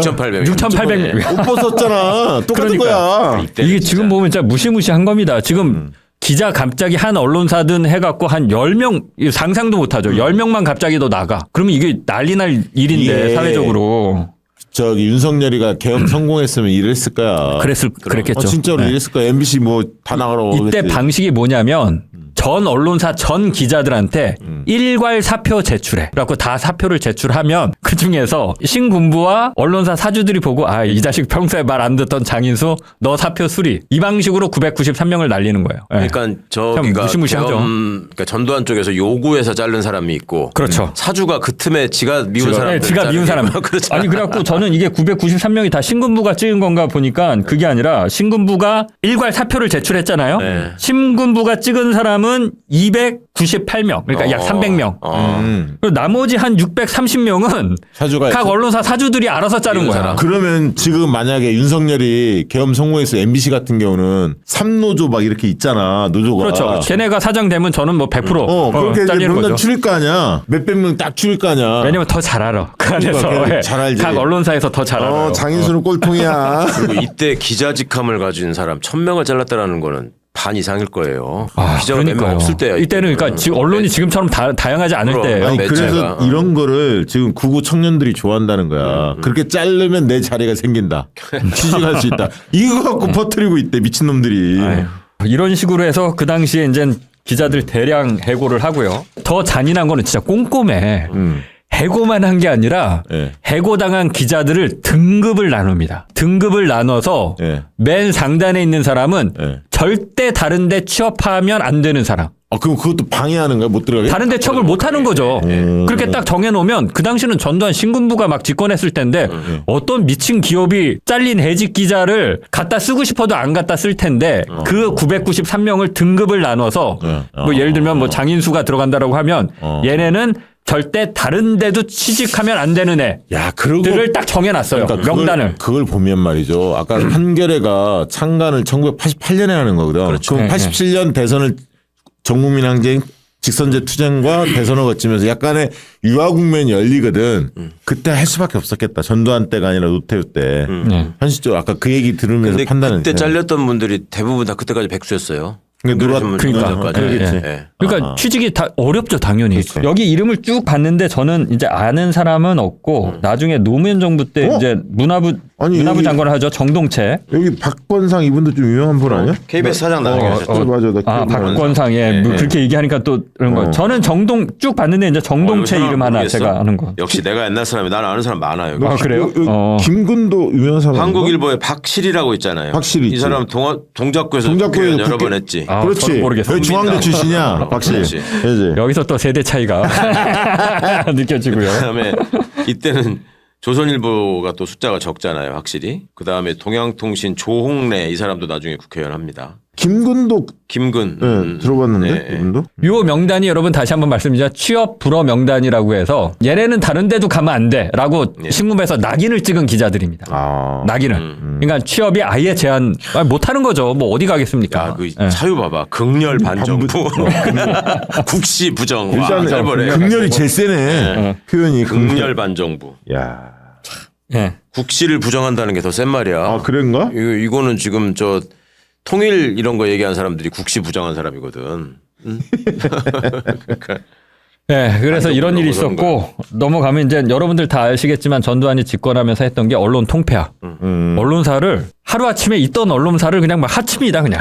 Speaker 5: 6,800명.
Speaker 2: 6,800명.
Speaker 4: 못 벗었잖아. 똑같은 거야.
Speaker 2: 이게 지금 보면 진짜 무시무시한 겁니다. 지금 기자 갑자기 한 언론사든 해갖고 한 10명 상상도 못하죠. 10명만 갑자기 더 나가. 그러면 이게 난리 날 일인데
Speaker 4: 예.
Speaker 2: 사회적으로.
Speaker 4: 저기 윤석열이가 개혁 성공했으면 이랬을 거야.
Speaker 2: 그랬겠죠.
Speaker 4: 진짜로
Speaker 2: 네.
Speaker 4: 이랬을 거야. MBC 뭐 다 나가라고.
Speaker 2: 이때
Speaker 4: 그랬지.
Speaker 2: 방식이 뭐냐면 전 언론사 전 기자들한테 일괄 사표 제출해. 그래갖고 다 사표를 제출하면 그 중에서 신군부와 언론사 사주들이 보고 아, 이 자식 평소에 말 안 듣던 장인수 너 사표 수리. 이 방식으로 993명을 날리는 거예요. 예.
Speaker 5: 그러니까 저기가
Speaker 2: 무시무시하죠.
Speaker 5: 그러니까 전두환 쪽에서 요구해서 자른 사람이 있고
Speaker 2: 그렇죠.
Speaker 5: 사주가 그 틈에 지가 미운 사람
Speaker 2: 지가 미운 사람.
Speaker 5: 그렇죠.
Speaker 2: 아니 그래갖고 저는 이게 993명이 다 신군부가 찍은 건가 보니까 그게 아니라 신군부가 일괄 사표를 제출했잖아요.
Speaker 5: 네.
Speaker 2: 신군부가 찍은 사람은 298명. 그러니까 약 300명. 그리고 나머지 한 630명은
Speaker 4: 사주가
Speaker 2: 각 언론사 사주들이 알아서 자른
Speaker 5: 미운
Speaker 2: 거야.
Speaker 5: 사람.
Speaker 4: 그러면 지금 만약에 윤석열이 계엄 성공해서 MBC 같은 경우는 3노조 막 이렇게 있잖아. 노조가.
Speaker 2: 그렇죠. 걔네가 사장 되면 저는 뭐 100%
Speaker 4: 그렇게 이제
Speaker 2: 잘리는
Speaker 4: 명단
Speaker 2: 거죠.
Speaker 4: 줄일 거 아니야. 몇백 명 딱 줄일 거 아니야.
Speaker 2: 왜냐면 더 잘 알아. 그 안에서
Speaker 4: 그러니까
Speaker 2: 예.
Speaker 4: 잘 알지.
Speaker 2: 각 언론사에서 더 잘 알아요.
Speaker 4: 장인수는 꼴통이야.
Speaker 5: 그리고 이때 기자직함을 가진 사람 1000명을 잘랐다라는 거는 반 이상일 거예요. 기자가 몇 명 없을 때야.
Speaker 2: 이때는 그러니까 지금 언론이 지금처럼 다양하지 않을
Speaker 5: 그럼.
Speaker 2: 때예요.
Speaker 4: 아니
Speaker 5: 매체가.
Speaker 4: 그래서 이런 거를 지금 구구 청년들이 좋아한다는 거야. 그렇게 자르면 내 자리가 생긴다. 취직할 수 있다. 이거 갖고 퍼뜨리고 있대 미친놈들이.
Speaker 2: 이런 식으로 해서 그 당시에 이제 기자들 대량 해고를 하고요. 더 잔인한 거는 진짜 꼼꼼해. 해고만 한 게 아니라
Speaker 4: 예.
Speaker 2: 해고당한 기자들을 등급을 나눕니다. 등급을 나눠서
Speaker 4: 예.
Speaker 2: 맨 상단에 있는 사람은
Speaker 4: 예.
Speaker 2: 절대 다른 데 취업하면 안 되는 사람.
Speaker 4: 그럼 그것도 방해하는 거야? 못 들어가게?
Speaker 2: 다른 데 취업을 못 하는 거죠. 그렇게 딱 정해놓으면 그 당시는 전두환 신군부가 막 집권했을 텐데 어떤 미친 기업이 잘린 해직 기자를 갖다 쓰고 싶어도 안 갖다 쓸 텐데 그 993명을 등급을 나눠서 뭐 예를 들면 뭐 장인수가 들어간다라고 하면 얘네는 절대 다른 데도 취직하면 안 되는
Speaker 4: 야, 그러고
Speaker 2: 애들을 딱 정해놨어요.
Speaker 4: 그러니까
Speaker 2: 명단을.
Speaker 4: 그걸 보면 말이죠. 아까 한겨레가 창간을 1988년에 하는 거거든.
Speaker 5: 그렇죠.
Speaker 4: 그럼 87년 대선을 전국민 항쟁 직선제 투쟁과 대선을 거치면서 약간의 유화 국면이 열리거든. 그때 할 수밖에 없었겠다. 전두환 때가 아니라 노태우 때. 현실적으로 아까 그 얘기 들으면서
Speaker 5: 근데
Speaker 4: 판단을
Speaker 5: 그때
Speaker 4: 했어요.
Speaker 5: 잘렸던 분들이 대부분 다 그때까지 백수였어요.
Speaker 2: 그러니까.
Speaker 4: 그러겠지.
Speaker 2: 그러니까 취직이 다 어렵죠, 당연히. 여기 이름을 쭉 봤는데 저는 이제 아는 사람은 없고 나중에 노무현 정부 때 이제 문화부
Speaker 4: 여기-
Speaker 2: 장관을 하죠, 정동채.
Speaker 4: 여기 박권상 이분도 좀 유명한 분 아니야?
Speaker 5: KBS 사장 나중에 하셨죠.
Speaker 4: 맞아. 나
Speaker 2: 아,
Speaker 4: 기억나.
Speaker 2: 박권상에 뭐 그렇게 얘기하니까 또 그런 거. 저는 쭉 봤는데 이제 정동채
Speaker 5: 이거
Speaker 2: 이름 하나
Speaker 5: 모르겠어.
Speaker 2: 제가 아는 거.
Speaker 5: 역시 내가 옛날 사람이 나는 아는 사람 많아요.
Speaker 2: 아, 그래요?
Speaker 4: 김근도 유명한 사람.
Speaker 5: 한국일보에 박실이라고 있잖아요.
Speaker 4: 박실이
Speaker 5: 이
Speaker 4: 있지.
Speaker 5: 사람
Speaker 4: 동작구에서
Speaker 5: 동작구에서 국회의원 여러
Speaker 4: 국회-
Speaker 5: 번 했지.
Speaker 2: 아,
Speaker 4: 그렇지.
Speaker 2: 저는 모르겠어요.
Speaker 4: 여기 중앙대 출신이야. 박실.
Speaker 5: 그렇지.
Speaker 4: 그렇지.
Speaker 2: 여기서 또 세대 차이가 느껴지고요.
Speaker 5: 그다음에 이때는 조선일보가 또 숫자가 적잖아요, 확실히. 그다음에 동양통신 조홍래 이 사람도 나중에 국회의원 합니다.
Speaker 4: 김근도
Speaker 5: 김근
Speaker 4: 들어봤는데 이분도.
Speaker 2: 요 명단이 여러분 다시 한번 말씀드리자 취업 불허 명단이라고 해서 얘네는 다른 데도 가면 안 돼라고 신문에서 낙인을 찍은 기자들입니다. 낙인을. 그러니까 취업이 아예 제한 못 하는 거죠. 뭐 어디 가겠습니까?
Speaker 5: 야, 그
Speaker 2: 예.
Speaker 5: 사유 봐봐. 극렬 반정부. 국시 부정. 와,
Speaker 4: 일단
Speaker 5: 짧으네.
Speaker 4: 극렬이 제일 세네. 표현이
Speaker 5: 극렬 반정부.
Speaker 4: 야.
Speaker 2: 예.
Speaker 5: 국시를 부정한다는 게 더 센 말이야.
Speaker 4: 아, 그런가?
Speaker 5: 이거는 지금 저 통일 이런 거 얘기한 사람들이 국시 부정한 사람이거든. 그러니까
Speaker 2: 예, 그래서 이런 일이
Speaker 5: 그런
Speaker 2: 있었고 넘어가면 이제 여러분들 다 아시겠지만 전두환이 집권하면서 했던 게 언론 통폐합. 언론사를 하루아침에 있던 언론사를 그냥 막 하칩니다, 그냥.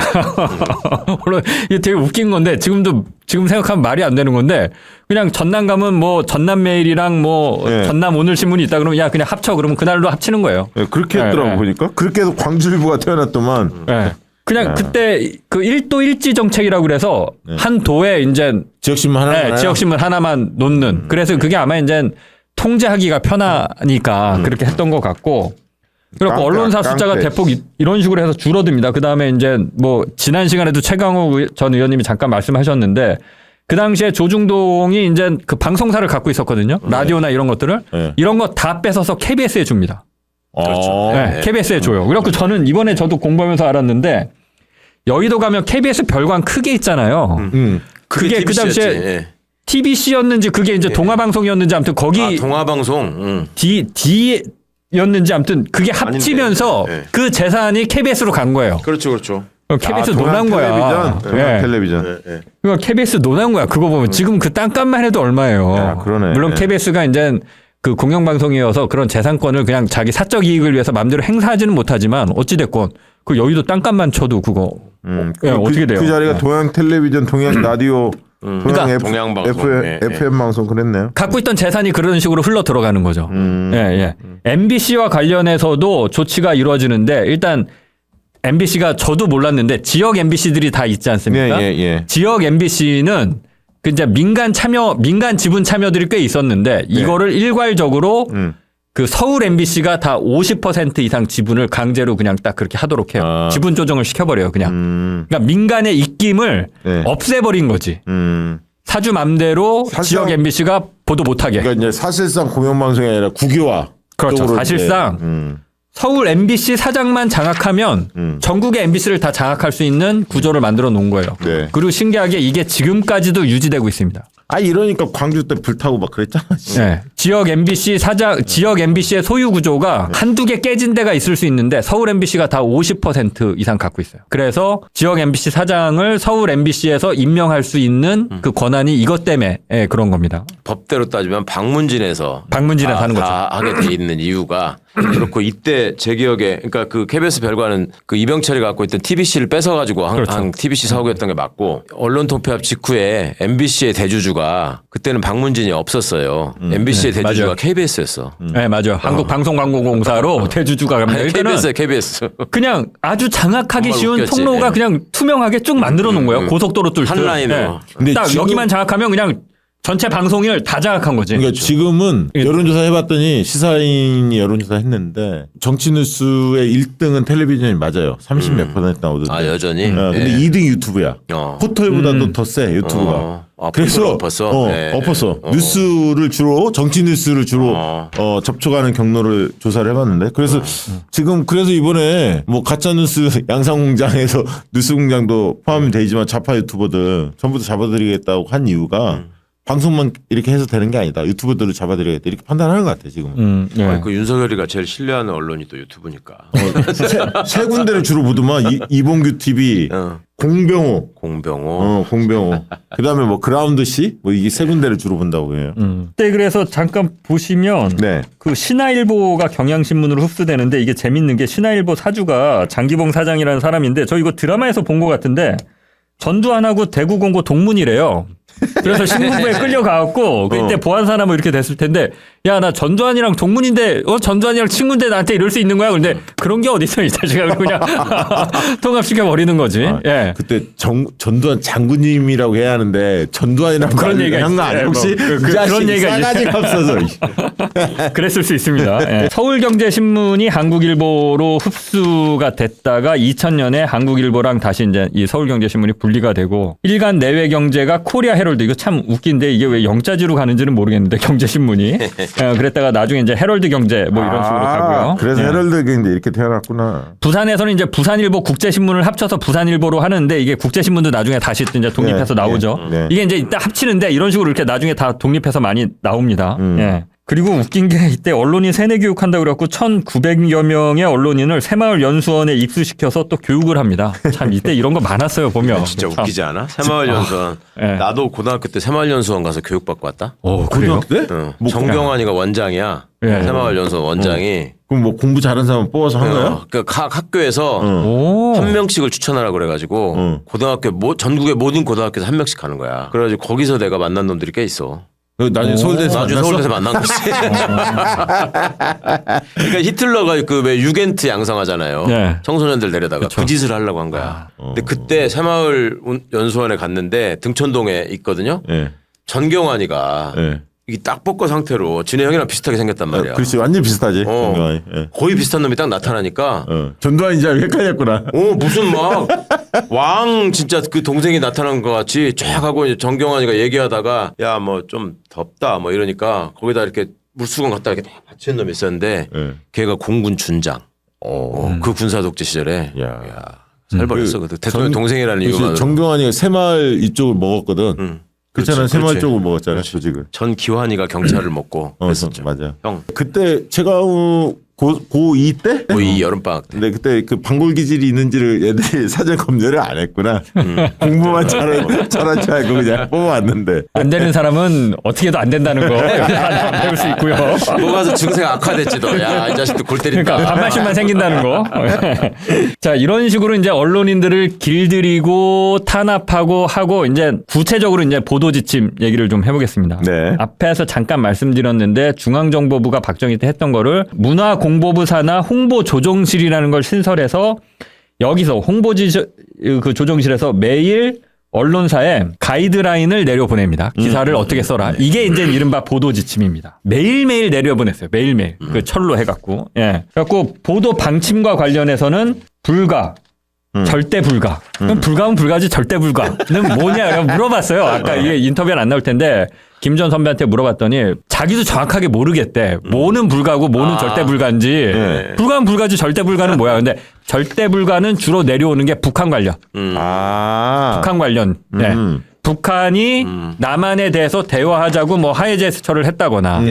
Speaker 2: 물론 이게 되게 웃긴 건데 지금 생각하면 말이 안 되는 건데 그냥 전남 가면 뭐 전남매일이랑 뭐
Speaker 4: 네.
Speaker 2: 전남오늘신문이 있다 그러면 야 그냥 합쳐 그러면 그날로 합치는 거예요.
Speaker 4: 그렇게 했더라고
Speaker 2: 예.
Speaker 4: 보니까. 그렇게 해서 광주일보가 태어났더만.
Speaker 2: 예. 그냥 그때 그 1도 1지 정책이라고 그래서 한 도에 이제
Speaker 4: 지역신문 하나.
Speaker 2: 네, 지역신문 하나만 놓는. 그래서 그게 아마 이제 통제하기가 편하니까 그렇게 했던 것 같고. 그리고
Speaker 4: 깡패야,
Speaker 2: 언론사 숫자가
Speaker 4: 깡패.
Speaker 2: 대폭 이런 식으로 해서 줄어듭니다. 그 다음에 이제 뭐 지난 시간에도 최강욱 전 의원님이 잠깐 말씀하셨는데 그 당시에 조중동이 이제 그 방송사를 갖고 있었거든요. 라디오나 이런 것들을.
Speaker 4: 네.
Speaker 2: 이런 거 다 뺏어서 KBS에 줍니다.
Speaker 5: 그렇죠.
Speaker 2: 네, KBS에 줘요. 그래갖고 저는 이번에 저도 공부하면서 알았는데 여의도 가면 KBS 별관 크게 있잖아요. 그게 그 당시에
Speaker 5: TBC였지.
Speaker 2: TBC였는지 그게 이제 동아방송이었는지 아무튼 거기
Speaker 5: 동아방송.
Speaker 2: D였는지 아무튼 그게 합치면서
Speaker 5: 아닌데. 네.
Speaker 2: 그 재산이 KBS로 간 거예요.
Speaker 5: 그렇죠.
Speaker 2: KBS 논한 거야. 예.
Speaker 4: 텔레비전.
Speaker 2: 그러니까 KBS 논한 거야. 그거 보면 지금 그 땅값만 해도 얼마예요.
Speaker 4: 야, 그러네.
Speaker 2: 물론 KBS가 이제 그 공영방송이어서 그런 재산권을 그냥 자기 사적 이익을 위해서 마음대로 행사하지는 못하지만 어찌됐건 그 여의도 땅값만 쳐도 그거 예, 어떻게 돼요?
Speaker 6: 그 자리가
Speaker 2: 네.
Speaker 6: 동양 텔레비전, 동양 라디오,
Speaker 2: 그러니까
Speaker 5: 동양방송,
Speaker 6: FM 방송 그랬네요.
Speaker 2: 갖고 있던 재산이 그런 식으로 흘러 들어가는 거죠. 예, 예. MBC와 관련해서도 조치가 이루어지는데 일단 MBC가 저도 몰랐는데 지역 MBC들이 다 있지 않습니까?
Speaker 6: 예.
Speaker 2: 지역 MBC는 그 이제 민간 지분 참여들이 꽤 있었는데 이거를 일괄적으로 그 서울 MBC가 다 50% 이상 지분을 강제로 그냥 딱 그렇게 하도록 해요.
Speaker 6: 아.
Speaker 2: 지분 조정을 시켜버려요, 그냥. 그러니까 민간의 입김을
Speaker 6: 네.
Speaker 2: 없애버린 거지. 사주 맘대로
Speaker 6: 사실상-
Speaker 2: 지역 MBC가 보도 못하게.
Speaker 6: 그러니까 이제 사실상 공영방송이 아니라 국유화.
Speaker 2: 그렇죠.
Speaker 6: 쪽으로
Speaker 2: 사실상
Speaker 6: 이제,
Speaker 2: 서울 MBC 사장만 장악하면 전국의 MBC를 다 장악할 수 있는 구조를 만들어 놓은 거예요.
Speaker 6: 네.
Speaker 2: 그리고 신기하게 이게 지금까지도 유지되고 있습니다.
Speaker 6: 아 이러니까 광주 때 불타고 막 그랬잖아.
Speaker 2: 네. 지역 MBC의 소유 구조가 한두 개 깨진 데가 있을 수 있는데 서울 MBC가 다 50% 이상 갖고 있어요. 그래서 지역 MBC 사장을 서울 MBC에서 임명할 수 있는 그 권한이 이것 때문에 그런 겁니다.
Speaker 5: 법대로 따지면 방문진에서
Speaker 2: 방문진에서 하는 거죠.
Speaker 5: 다 하게 돼 있는 이유가 그렇고 이때 제 기억에 그러니까 그 KBS 별관은 그 이병철이 갖고 있던 TBC를 뺏어가지고
Speaker 2: 그렇죠.
Speaker 5: 한 TBC 사옥이었던 게 맞고 언론 통폐합 직후에 MBC의 대주주가 그때는 방문진이 없었어요. MBC의
Speaker 2: 네,
Speaker 5: 대주주가
Speaker 2: 맞아요.
Speaker 5: KBS였어.
Speaker 2: 네, 맞아요. 한국방송광고공사로 대주주가 갑니다.
Speaker 5: 아니,
Speaker 2: 그러니까는
Speaker 5: KBS.
Speaker 2: 그냥 아주 장악하기
Speaker 5: 정말
Speaker 2: 쉬운
Speaker 5: 웃겼지.
Speaker 2: 통로가
Speaker 5: 예.
Speaker 2: 그냥 투명하게 쭉 만들어 놓은 거예요. 고속도로 뚫듯.
Speaker 5: 한 라인으로.
Speaker 6: 근데
Speaker 2: 딱
Speaker 6: 지금-
Speaker 2: 여기만 장악하면 그냥 전체 방송을 다 장악한 거지.
Speaker 6: 그러니까 지금은
Speaker 2: 예.
Speaker 6: 여론조사 해봤더니 시사인이 여론조사 했는데 정치뉴스의 1등은 텔레비전이 맞아요. 30 몇 % 나오던데.
Speaker 5: 아 여전히.
Speaker 6: 근데
Speaker 5: 예.
Speaker 6: 2등 유튜브야.
Speaker 5: 음.
Speaker 6: 포털보다도 더 세 유튜브가.
Speaker 5: 아,
Speaker 6: 그래서
Speaker 5: 엎었어. 네.
Speaker 6: 엎었어. 뉴스를 주로 정치 뉴스를 주로 접촉하는 경로를 조사를 해봤는데 그래서 지금 그래서 이번에 뭐 가짜 뉴스 양상공장에서 뉴스공장도 포함이 되지만 좌파 유튜버들 전부 다 잡아드리겠다고 한 이유가 방송만 이렇게 해서 되는 게 아니다. 유튜버들을 잡아드리겠다 이렇게 판단하는 것 같아 지금은.
Speaker 2: 네.
Speaker 5: 아니, 그 윤석열이가 제일 신뢰하는 언론이 또 유튜브니까.
Speaker 6: 세 군데를 주로 보더만 이봉규 TV, 공병호.
Speaker 5: 공병호.
Speaker 6: 공병호. 그다음에 뭐 그라운드 씨, 뭐 이게 세 군데를 주로 본다고 해요.
Speaker 2: 그때 그래서 잠깐 보시면
Speaker 6: 네.
Speaker 2: 그 신화일보가 경향신문으로 흡수되는데 이게 재밌는 게 신화일보 사주가 장기봉 사장이라는 사람인데 저 이거 드라마에서 본 것 같은데 전두환하고 대구공고 동문이래요. 그래서 신문부에 끌려가갖고 그때 보안사나 뭐 이렇게 됐을 텐데 야 나 전두환이랑 동문인데 전두환이랑 친구인데 나한테 이럴 수 있는 거야? 근데 그런 게 어디 있어 이 자식아 그냥 통합시켜 버리는 거지. 예.
Speaker 6: 그때 전두환 장군님이라고 해야 하는데 전두환이랑
Speaker 2: 그런 얘기가
Speaker 6: 한거
Speaker 2: 있어요.
Speaker 6: 아니야? 혹시
Speaker 2: 뭐,
Speaker 6: 이 자식
Speaker 2: 그런 얘기가
Speaker 6: 싸가지가 없어서.
Speaker 2: 그랬을 수 있습니다. 예. 서울경제신문이 한국일보로 흡수가 됐다가 2000년에 한국일보랑 다시 이제 이 서울경제신문이 분리가 되고 일간 내외경제가 코리아 헤럴드 이거 참 웃긴데 이게 왜 영자지로 가는지는 모르겠는데 경제신문이 그랬다가 나중에 이제 헤럴드 경제 뭐 이런 식으로 가고요.
Speaker 6: 그래서
Speaker 2: 예.
Speaker 6: 헤럴드가 이제 이렇게 태어났구나.
Speaker 2: 부산에서는 이제 부산일보 국제신문을 합쳐서 부산일보로 하는데 이게 국제신문도 나중에 다시 또 이제 독립해서
Speaker 6: 네,
Speaker 2: 나오죠.
Speaker 6: 네.
Speaker 2: 이게 이제 이따 합치는데 이런 식으로 이렇게 나중에 다 독립해서 많이 나옵니다. 예. 그리고 웃긴 게 이때 언론인 세뇌 교육한다고 그래갖고 1900여 명의 언론인을 새마을 연수원에 입수시켜서 또 교육을 합니다. 참 이때 이런 거 많았어요 보면.
Speaker 5: 진짜
Speaker 2: 참.
Speaker 5: 웃기지 않아? 새마을연수원.
Speaker 2: 예.
Speaker 5: 나도 고등학교 때 새마을연수원 가서 교육받고 왔다.
Speaker 2: 그래요?
Speaker 6: 때?
Speaker 5: 응.
Speaker 6: 뭐,
Speaker 5: 정경환이가 원장이야.
Speaker 2: 예.
Speaker 5: 새마을연수원 원장이.
Speaker 6: 그럼 뭐 공부 잘하는 사람 뽑아서 한 거야?
Speaker 5: 그 각 학교에서
Speaker 2: 오.
Speaker 5: 한 명씩을 추천하라 그래가지고 고등학교 전국의 모든 고등학교에서 한 명씩 가는 거야. 그래가지고 거기서 내가 만난 놈들이 꽤 있어.
Speaker 6: 나중에 서울대에서
Speaker 5: 나중에
Speaker 6: 만났어?
Speaker 5: 서울대에서 만난 거지. 그러니까 히틀러가 그 왜 유겐트 양성하잖아요.
Speaker 2: 네.
Speaker 5: 청소년들 데려다가 그 짓을 하려고 한 거야. 근데 그때 새마을 연수원에 갔는데 등촌동에 있거든요.
Speaker 6: 예.
Speaker 5: 전경환이가
Speaker 6: 예.
Speaker 5: 이게 딱 벗고 상태로 진해 형이랑 비슷하게 생겼단 말이야.
Speaker 6: 그렇지 완전 비슷하지. 정경환이. 예.
Speaker 5: 거의 비슷한 놈이 딱 나타나니까
Speaker 6: 전두환인 줄 알고 헷갈렸구나.
Speaker 5: 무슨 막 왕 진짜 그 동생이 나타난 것 같이 쫙 하고 이제 정경환이가 얘기하다가 야 뭐 좀 덥다 뭐 이러니까 거기다 이렇게 물수건 갖다 이렇게 딱 받치는 놈이 있었는데
Speaker 6: 예.
Speaker 5: 걔가 공군 준장. 그 군사 독재 시절에
Speaker 6: 야.
Speaker 5: 살벌했어. 그 대통령 동생이라는
Speaker 6: 그렇지.
Speaker 5: 이유만으로
Speaker 6: 정경환이가 새마을 이쪽을 먹었거든. 그렇잖아.
Speaker 5: 그렇지,
Speaker 6: 새마을
Speaker 5: 그렇지.
Speaker 6: 쪽을 먹었잖아. 조직을.
Speaker 5: 전 기환이가 경찰을 먹고 그랬었죠.
Speaker 6: 맞아.
Speaker 5: 형.
Speaker 6: 그때 제가
Speaker 4: 고2 때?
Speaker 5: 거의 여름방학 때.
Speaker 4: 근데 그때 그 방골 기질이 있는지를 애들이 사전 검열을 안 했구나. 공부만 잘한 줄 알고 그냥 뽑아왔는데.
Speaker 2: 안 되는 사람은 어떻게 해도 안 된다는 거 배울 수 있고요.
Speaker 5: 뭐 가서 증세가 악화됐지 너. 야, 이 자식도 골 때린다.
Speaker 2: 그러니까 반발심만 생긴다는 거. 자, 이런 식으로 이제 언론인들을 길들이고 탄압하고 하고 이제 구체적으로 이제 보도 지침 얘기를 좀 해보겠습니다.
Speaker 4: 네.
Speaker 2: 앞에서 잠깐 말씀드렸는데 중앙정보부가 박정희 때 했던 거를 문화공보부 산하 홍보조정실이라는 걸 신설해서 여기서 그 조정실에서 매일 언론사에 가이드라인을 내려보냅니다. 기사를 어떻게 써라. 이게 이제 이른바 보도 지침입니다. 매일매일 내려보냈어요. 매일매일. 그 철로 해갖고. 예. 그래갖고 보도 방침과 관련해서는 불가. 절대 불가. 그럼 불가면 불가지 절대 불가는 뭐냐 물어봤어요. 아까 이게 인터뷰는 안 나올 텐데 김전 선배한테 물어봤더니 자기도 정확하게 모르겠대. 뭐는 불가고 뭐는 절대 불가인지.
Speaker 4: 네.
Speaker 2: 불가는 불가지 절대 불가는 뭐야. 근데 절대 불가는 주로 내려오는 게 북한 관련. 북한 관련. 네. 북한이 남한에 대해서 대화하자고 뭐 하해 제스처를 했다거나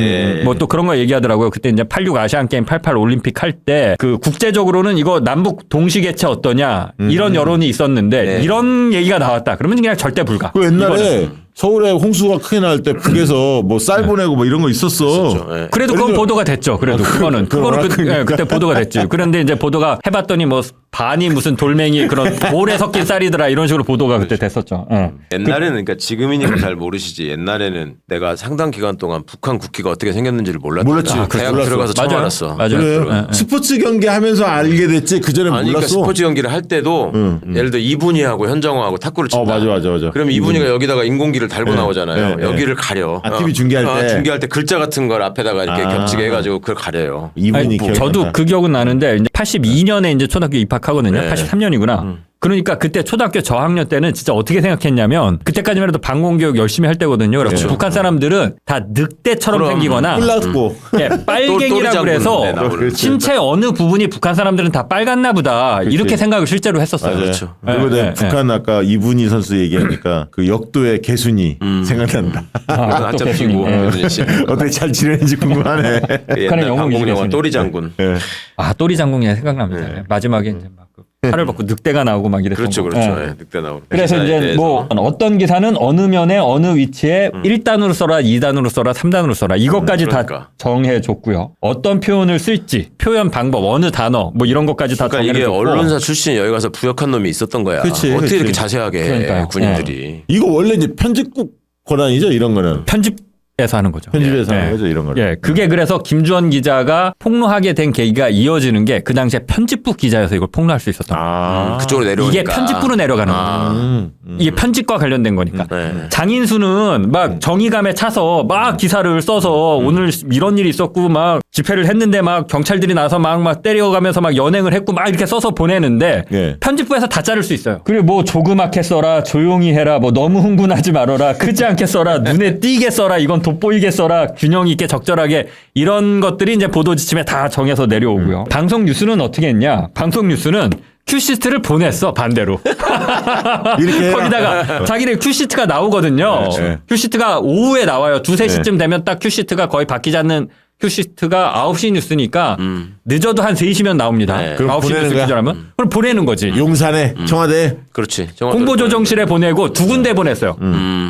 Speaker 2: 뭐 또 그런 거 얘기하더라고요. 그때 이제 86 아시안 게임 88 올림픽 할 때 그 국제적으로는 이거 남북 동시 개최 어떠냐 이런 여론이 있었는데 이런 얘기가 나왔다. 그러면 그냥 절대 불가.
Speaker 4: 그 옛날에
Speaker 2: 이거는.
Speaker 4: 서울에 홍수가 크게 날 때 북에서 뭐 쌀 보내고 뭐 이런 거 있었어.
Speaker 5: 네.
Speaker 2: 그래도 그건 보도가 됐죠. 그래도 그거는
Speaker 4: 그러니까.
Speaker 2: 그때 보도가 됐지. 그런데 이제 보도가 해봤더니 뭐 반이 무슨 돌멩이 그런 돌에 섞인 쌀이더라 이런 식으로 보도가 그때 됐었죠.
Speaker 5: 옛날에는 그러니까 지금이니까 잘 모르시지. 옛날에는 내가 상당 기간 동안 북한 국기가 어떻게 생겼는지를 몰랐다.
Speaker 4: 몰랐지.
Speaker 5: 대학
Speaker 4: 몰랐어.
Speaker 5: 들어가서 처음
Speaker 2: 맞아요.
Speaker 5: 알았어.
Speaker 2: 맞아요.
Speaker 4: 그래. 스포츠 경기 하면서 알게 됐지. 그 전에
Speaker 5: 아니, 그러니까
Speaker 4: 몰랐어.
Speaker 5: 스포츠 경기를 할 때도 예를 들어 이분이하고 현정호하고 탁구를 친다.
Speaker 4: 맞아.
Speaker 5: 그럼 이분이가 여기다가 인공기를 달고 나오잖아요.
Speaker 4: 네.
Speaker 5: 여기를 가려.
Speaker 4: TV 중계할 때.
Speaker 5: 중계할 때 글자 같은 걸 앞에다가 이렇게 겹치게 해가지고 그걸 가려요.
Speaker 4: 이분이 기억이
Speaker 2: 저도
Speaker 4: 난다.
Speaker 2: 그 기억은 나는데 이제 82년에 이제 초등학교 입학하거든요.
Speaker 5: 네.
Speaker 2: 83년이구나. 그러니까 그때 초등학교 저학년 때는 진짜 어떻게 생각했냐면 그때까지만 해도 방공교육 열심히 할 때거든요. 그래서 북한 사람들은 다 늑대처럼
Speaker 5: 그럼.
Speaker 2: 생기거나
Speaker 4: 흘렀고.
Speaker 2: 예, 빨갱이라
Speaker 5: 또리
Speaker 2: 그래서
Speaker 5: 장군. 네, 나오는.
Speaker 2: 신체 어느 부분이 북한 사람들은 다 빨갛나 보다 이렇게 생각을 실제로 했었어요.
Speaker 4: 맞아요.
Speaker 5: 그렇죠.
Speaker 4: 그리고
Speaker 2: 네,
Speaker 4: 내가
Speaker 2: 네,
Speaker 4: 북한 아까 이분희 선수 얘기하니까 그 역도의 개순이 생각난다.
Speaker 5: 그래서 한참 피고 이분이 씨.
Speaker 4: 어떻게 잘 지내는지 궁금하네.
Speaker 5: 옛날
Speaker 2: 영웅
Speaker 5: 방공 영화
Speaker 2: 이기겠습니다.
Speaker 5: 또리 장군.
Speaker 4: 예.
Speaker 2: 아 또리 장군이 생각납니다. 마지막에 이제 막 팔을 벗고 늑대가 나오고 막 이랬던
Speaker 5: 그렇죠,
Speaker 2: 거.
Speaker 5: 그렇죠.
Speaker 2: 예.
Speaker 5: 예, 늑대 나오는.
Speaker 2: 그래서
Speaker 5: 기사에
Speaker 2: 이제
Speaker 5: 대해서.
Speaker 2: 뭐 어떤 기사는 어느 면에 어느 위치에 1단으로 써라, 2단으로 써라, 3단으로 써라 이것까지
Speaker 5: 그러니까.
Speaker 2: 다 정해 줬고요. 어떤 표현을 쓸지, 표현 방법, 어느 단어 뭐 이런 것까지 다
Speaker 5: 그러니까
Speaker 2: 정해
Speaker 5: 이게
Speaker 2: 줬고.
Speaker 5: 언론사 출신이 여기 가서 부역한 놈이 있었던 거야.
Speaker 4: 그치,
Speaker 5: 어떻게
Speaker 4: 그치.
Speaker 5: 이렇게 자세하게
Speaker 2: 그러니까요.
Speaker 5: 군인들이.
Speaker 4: 이거 원래 이제 편집국 권한이죠, 이런 거는.
Speaker 2: 편집에서 하는 거죠.
Speaker 4: 편집에서
Speaker 2: 예.
Speaker 4: 하는 거죠, 이런 거는.
Speaker 2: 예, 그게 그래서 김주원 기자가 폭로하게 된 계기가 이어지는 게 그 당시에 편집부 기자여서 이걸 폭로할 수 있었던 거예요.
Speaker 5: 그쪽으로 내려오니까.
Speaker 2: 이게 편집부로 내려가는 거예요. 이게 편집과 관련된 거니까.
Speaker 5: 네.
Speaker 2: 장인수는 막 정의감에 차서 막 기사를 써서 오늘 이런 일이 있었고 막 집회를 했는데 막 경찰들이 나서 막 때려가면서 막 연행을 했고 막 이렇게 써서 보내는데
Speaker 4: 예.
Speaker 2: 편집부에서 다 자를 수 있어요. 그리고 뭐 조그맣게 써라, 조용히 해라, 뭐 너무 흥분하지 말아라, 크지 않게 써라, 눈에 띄게 써라, 이건 돋보이게 써라, 균형 있게 적절하게 이런 것들이 이제 보도 지침에 다 정해서 내려오고요. 방송 뉴스는 어떻게 했냐? 방송 뉴스는 큐시트를 보냈어 반대로.
Speaker 4: 이렇게 해라.
Speaker 2: 거기다가 자기네 큐시트가 나오거든요.
Speaker 4: 네.
Speaker 2: 큐시트가 오후에 나와요. 2, 3시쯤 되면 딱 큐시트가 거의 바뀌지 않는 큐시트가 9시 뉴스니까 늦어도 한 3시면 나옵니다.
Speaker 5: 네.
Speaker 4: 그럼
Speaker 2: 9시
Speaker 4: 보내는
Speaker 2: 뉴스
Speaker 4: 거야?
Speaker 2: 기자라면 그럼 보내는 거지.
Speaker 4: 용산에 청와대
Speaker 5: 그렇지.
Speaker 2: 홍보조정실에 보내고 두 군데 보냈어요.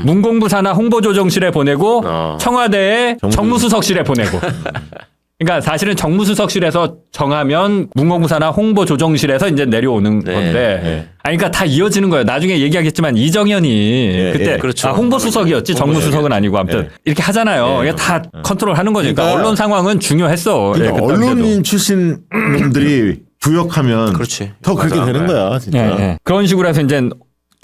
Speaker 2: 문공부 산하 홍보조정실에 보내고 청와대에 정무수석실에 보내고. 그러니까 사실은 정무수석실에서 정하면 문공부 산하 홍보조정실에서 이제 내려오는 건데. 아니, 그러니까 다 이어지는 거예요. 나중에 얘기하겠지만 이정현이 그때
Speaker 5: 그렇죠.
Speaker 2: 홍보수석이었지 정무수석은 아니고 아무튼 이렇게 하잖아요. 이게 다 컨트롤하는 거니까
Speaker 4: 그러니까
Speaker 2: 언론 상황은 중요했어.
Speaker 4: 그러니까
Speaker 2: 그
Speaker 4: 언론인
Speaker 2: 당시에도.
Speaker 4: 출신 놈들이 부역하면
Speaker 5: 그렇지.
Speaker 4: 더 그렇게
Speaker 5: 맞아.
Speaker 4: 되는 거야 진짜.
Speaker 2: 예. 그런 식으로 해서 이제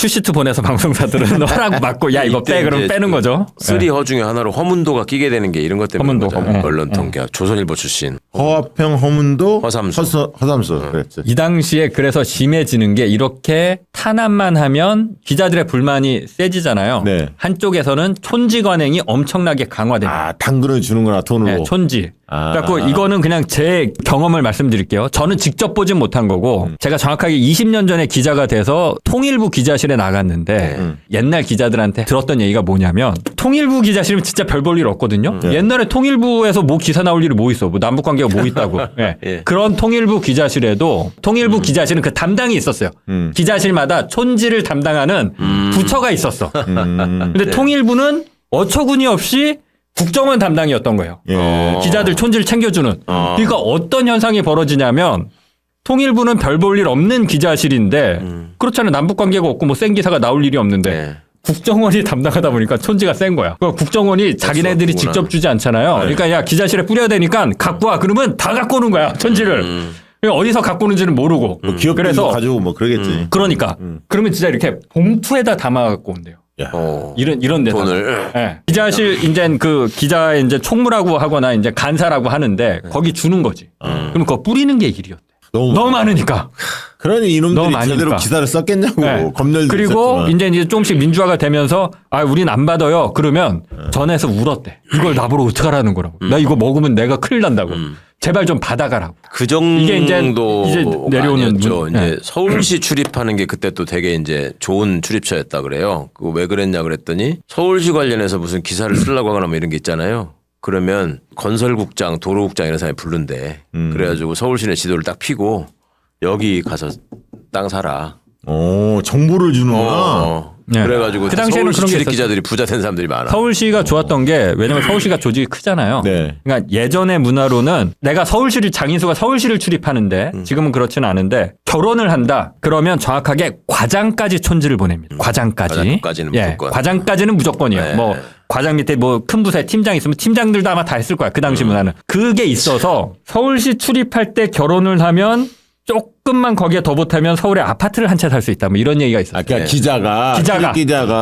Speaker 2: 큐시트 보내서 방송사들은 너라고 맞고 야 이거
Speaker 5: 이때
Speaker 2: 빼 그럼
Speaker 5: 이제
Speaker 2: 빼는 거죠.
Speaker 5: 쓰리 허 중에 하나로 허문도가 끼게 되는 게 이런 것 때문에
Speaker 2: 허문도. 예.
Speaker 5: 언론 통계 조선일보 출신.
Speaker 4: 허화평 허문도
Speaker 5: 허삼수.
Speaker 4: 허삼수 그랬지.
Speaker 2: 이 당시에 그래서 심해지는 게 이렇게 탄압만 하면 기자들의 불만이 세지잖아요.
Speaker 4: 네.
Speaker 2: 한쪽에서는 촌지 관행이 엄청나게 강화됩니다.
Speaker 4: 아 당근을 주는구나 돈으로.
Speaker 2: 네, 촌지. 그래갖고 이거는 그냥 제 경험을 말씀드릴게요. 저는 직접 보진 못한 거고 제가 정확하게 20년 전에 기자가 돼서 통일부 기자실에 나갔는데 옛날 기자들한테 들었던 얘기가 뭐냐면 통일부 기자실은 진짜 별 볼 일 없거든요. 옛날에 통일부에서 뭐 기사 나올 일이 뭐 있어. 뭐 남북관계가 뭐 있다고. 네.
Speaker 5: 예.
Speaker 2: 그런 통일부 기자실에도 통일부 기자실은 그 담당이 있었어요. 기자실마다 촌지를 담당하는 부처가 있었어. 근데 통일부는 어처구니 없이 국정원 담당이었던 거예요.
Speaker 6: 예.
Speaker 2: 기자들 촌지를 챙겨주는. 그러니까 어떤 현상이 벌어지냐면 통일부는 별 볼 일 없는 기자실인데 그렇잖아요. 남북관계가 없고 뭐 센 기사가 나올 일이 없는데
Speaker 5: 네.
Speaker 2: 국정원이 담당하다 보니까 촌지가 센 거야. 그러니까 국정원이 자기네들이
Speaker 5: 없구나.
Speaker 2: 직접 주지 않잖아요. 그러니까 야 기자실에 뿌려야 되니까 갖고 와. 그러면 다 갖고 오는 거야. 촌지를. 그러니까 어디서 갖고 오는지는 모르고.
Speaker 6: 기업들도
Speaker 2: 그래서
Speaker 6: 가지고 뭐 그러겠지.
Speaker 2: 그러니까 그러면 진짜 이렇게 봉투에다 담아 갖고 온대요. 이런 데다.
Speaker 5: 돈을.
Speaker 2: 네. 기자실 이제 그 기자의 이제 총무라고 하거나 이제 간사라고 하는데 거기 주는 거지. 그럼 그거 뿌리는 게 일이었대.
Speaker 6: 너무
Speaker 2: 많으니까.
Speaker 6: 그러니
Speaker 2: 너무
Speaker 6: 이놈들이
Speaker 2: 많으니까.
Speaker 6: 제대로 기사를 썼겠냐고
Speaker 2: 네.
Speaker 6: 검열도
Speaker 2: 그리고
Speaker 6: 있었지만.
Speaker 2: 이제 조금씩 민주화가 되면서 아 우린 안 받아요. 그러면 전에서 울었대. 이걸 나보러 어떡하라는 거라고. 나 이거 먹으면 내가 큰일 난다고. 제발 좀 받아가라고.
Speaker 5: 그 정도
Speaker 2: 이게 이제 내려오는
Speaker 5: 아니었죠.
Speaker 2: 문-
Speaker 5: 이제
Speaker 2: 네.
Speaker 5: 서울시 출입하는 게 그때 또 되게 이제 좋은 출입처였다 그래요. 그거 왜 그랬냐 그랬더니 서울시 관련해서 무슨 기사를 쓰려고 하거나 뭐 이런 게 있잖아요. 그러면 건설국장, 도로국장 이런 사람이 부른대. 그래가지고 서울시내 지도를 딱 피고 여기 가서 땅 사라.
Speaker 6: 정보를 주는구나.
Speaker 2: 네.
Speaker 5: 그래가지고
Speaker 2: 그 당시에는
Speaker 5: 서울시
Speaker 2: 그런 게
Speaker 5: 출입
Speaker 2: 있었죠.
Speaker 5: 기자들이 부자 된 사람들이 많아.
Speaker 2: 서울시가 좋았던 게 왜냐면 서울시가 조직이 크잖아요.
Speaker 6: 네.
Speaker 2: 그러니까 예전의 문화로는 내가 서울시를 장인수가 서울시를 출입하는데 지금은 그렇지는 않은데 결혼을 한다. 그러면 정확하게 과장까지 촌지를 보냅니다. 과장까지.
Speaker 5: 과장까지는 무조건.
Speaker 2: 과장까지는 무조건이에요.
Speaker 5: 네.
Speaker 2: 뭐 과장 밑에 뭐 큰 부서에 팀장 있으면 팀장들도 아마 다 했을 거야. 그 당시 문화는. 그게 있어서 서울시 출입할 때 결혼을 하면 조금만 거기에 더 보태면 서울에 아파트를 한 채 살 수 있다. 뭐 이런 얘기가 있었어요.
Speaker 6: 그러니까 기자가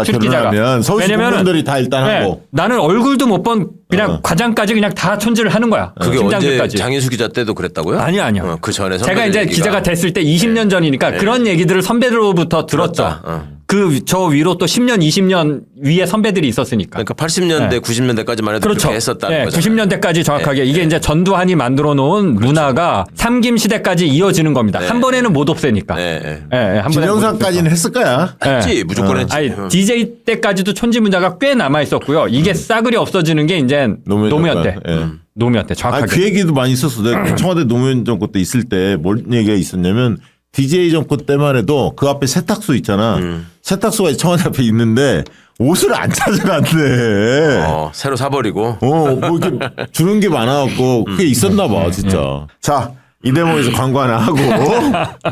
Speaker 6: 결혼하면 서울시
Speaker 2: 왜냐면은
Speaker 6: 공무원들이 다 일단
Speaker 2: 네,
Speaker 6: 하고.
Speaker 2: 나는 얼굴도 못 본 그냥 과장까지 그냥 다 촌지를 하는 거야.
Speaker 5: 그게 언제
Speaker 2: 팀장들까지.
Speaker 5: 장인수 기자 때도 그랬다고요?
Speaker 2: 아니요.
Speaker 5: 그 전에
Speaker 2: 제가
Speaker 5: 선배들
Speaker 2: 이제
Speaker 5: 얘기가.
Speaker 2: 기자가 됐을 때 20년 전이니까 그런 얘기들을 선배들로부터 들었죠.
Speaker 5: 들었다.
Speaker 2: 그 저 위로 또 10년, 20년 위에 선배들이 있었으니까.
Speaker 5: 그러니까 80년대, 90년대까지만 해도
Speaker 2: 그렇죠.
Speaker 5: 그렇게 했었다는
Speaker 2: 네,
Speaker 5: 거잖아요.
Speaker 2: 90년대까지 정확하게 이게 이제 전두환이 만들어 놓은 문화가 삼김 시대까지 이어지는 겁니다. 한 번에는 못 없애니까.
Speaker 5: 네.
Speaker 2: 한 번에
Speaker 6: 김영삼까지는 했을 거야.
Speaker 5: 했지 무조건 했지.
Speaker 2: 아니 DJ 때까지도 촌지 문화가 꽤 남아 있었고요. 이게 싸그리 없어지는 게 이제 노무현 때.
Speaker 6: 예.
Speaker 2: 노무현 때 정확하게.
Speaker 6: 그 얘기도 많이 있었어. 내가 청와대 노무현 정권 때 있을 때 뭘 얘기가 있었냐면 DJ 정권 때만 해도 그 앞에 세탁소 있잖아. 세탁소가 청와대 앞에 있는데 옷을 안 찾아간대.
Speaker 5: 새로 사버리고.
Speaker 6: 뭐 이렇게 주는 게 많아갖고 그게 있었나 봐, 진짜. 자, 이 대목에서 광고 하나 하고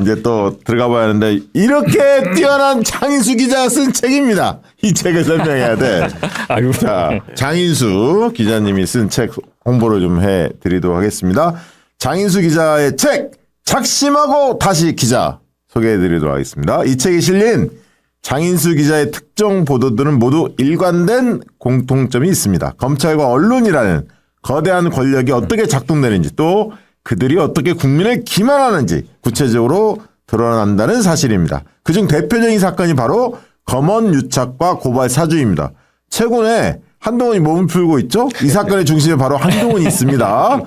Speaker 6: 이제 또 들어가 봐야 하는데 이렇게 뛰어난 장인수 기자가 쓴 책입니다. 이 책을 설명해야 돼.
Speaker 2: 아유.
Speaker 6: 자, 장인수 기자님이 쓴 책 홍보를 좀 해드리도록 하겠습니다. 장인수 기자의 책 작심하고 다시 기자 소개해드리도록 하겠습니다. 이 책에 실린 장인수 기자의 특정 보도들은 모두 일관된 공통점이 있습니다. 검찰과 언론이라는 거대한 권력이 어떻게 작동되는지 또 그들이 어떻게 국민을 기만하는지 구체적으로 드러난다는 사실입니다. 그중 대표적인 사건이 바로 검언 유착과 고발 사주입니다. 최근에 한동훈이 몸을 풀고 있죠? 이 사건의 중심에 바로 한동훈이 있습니다.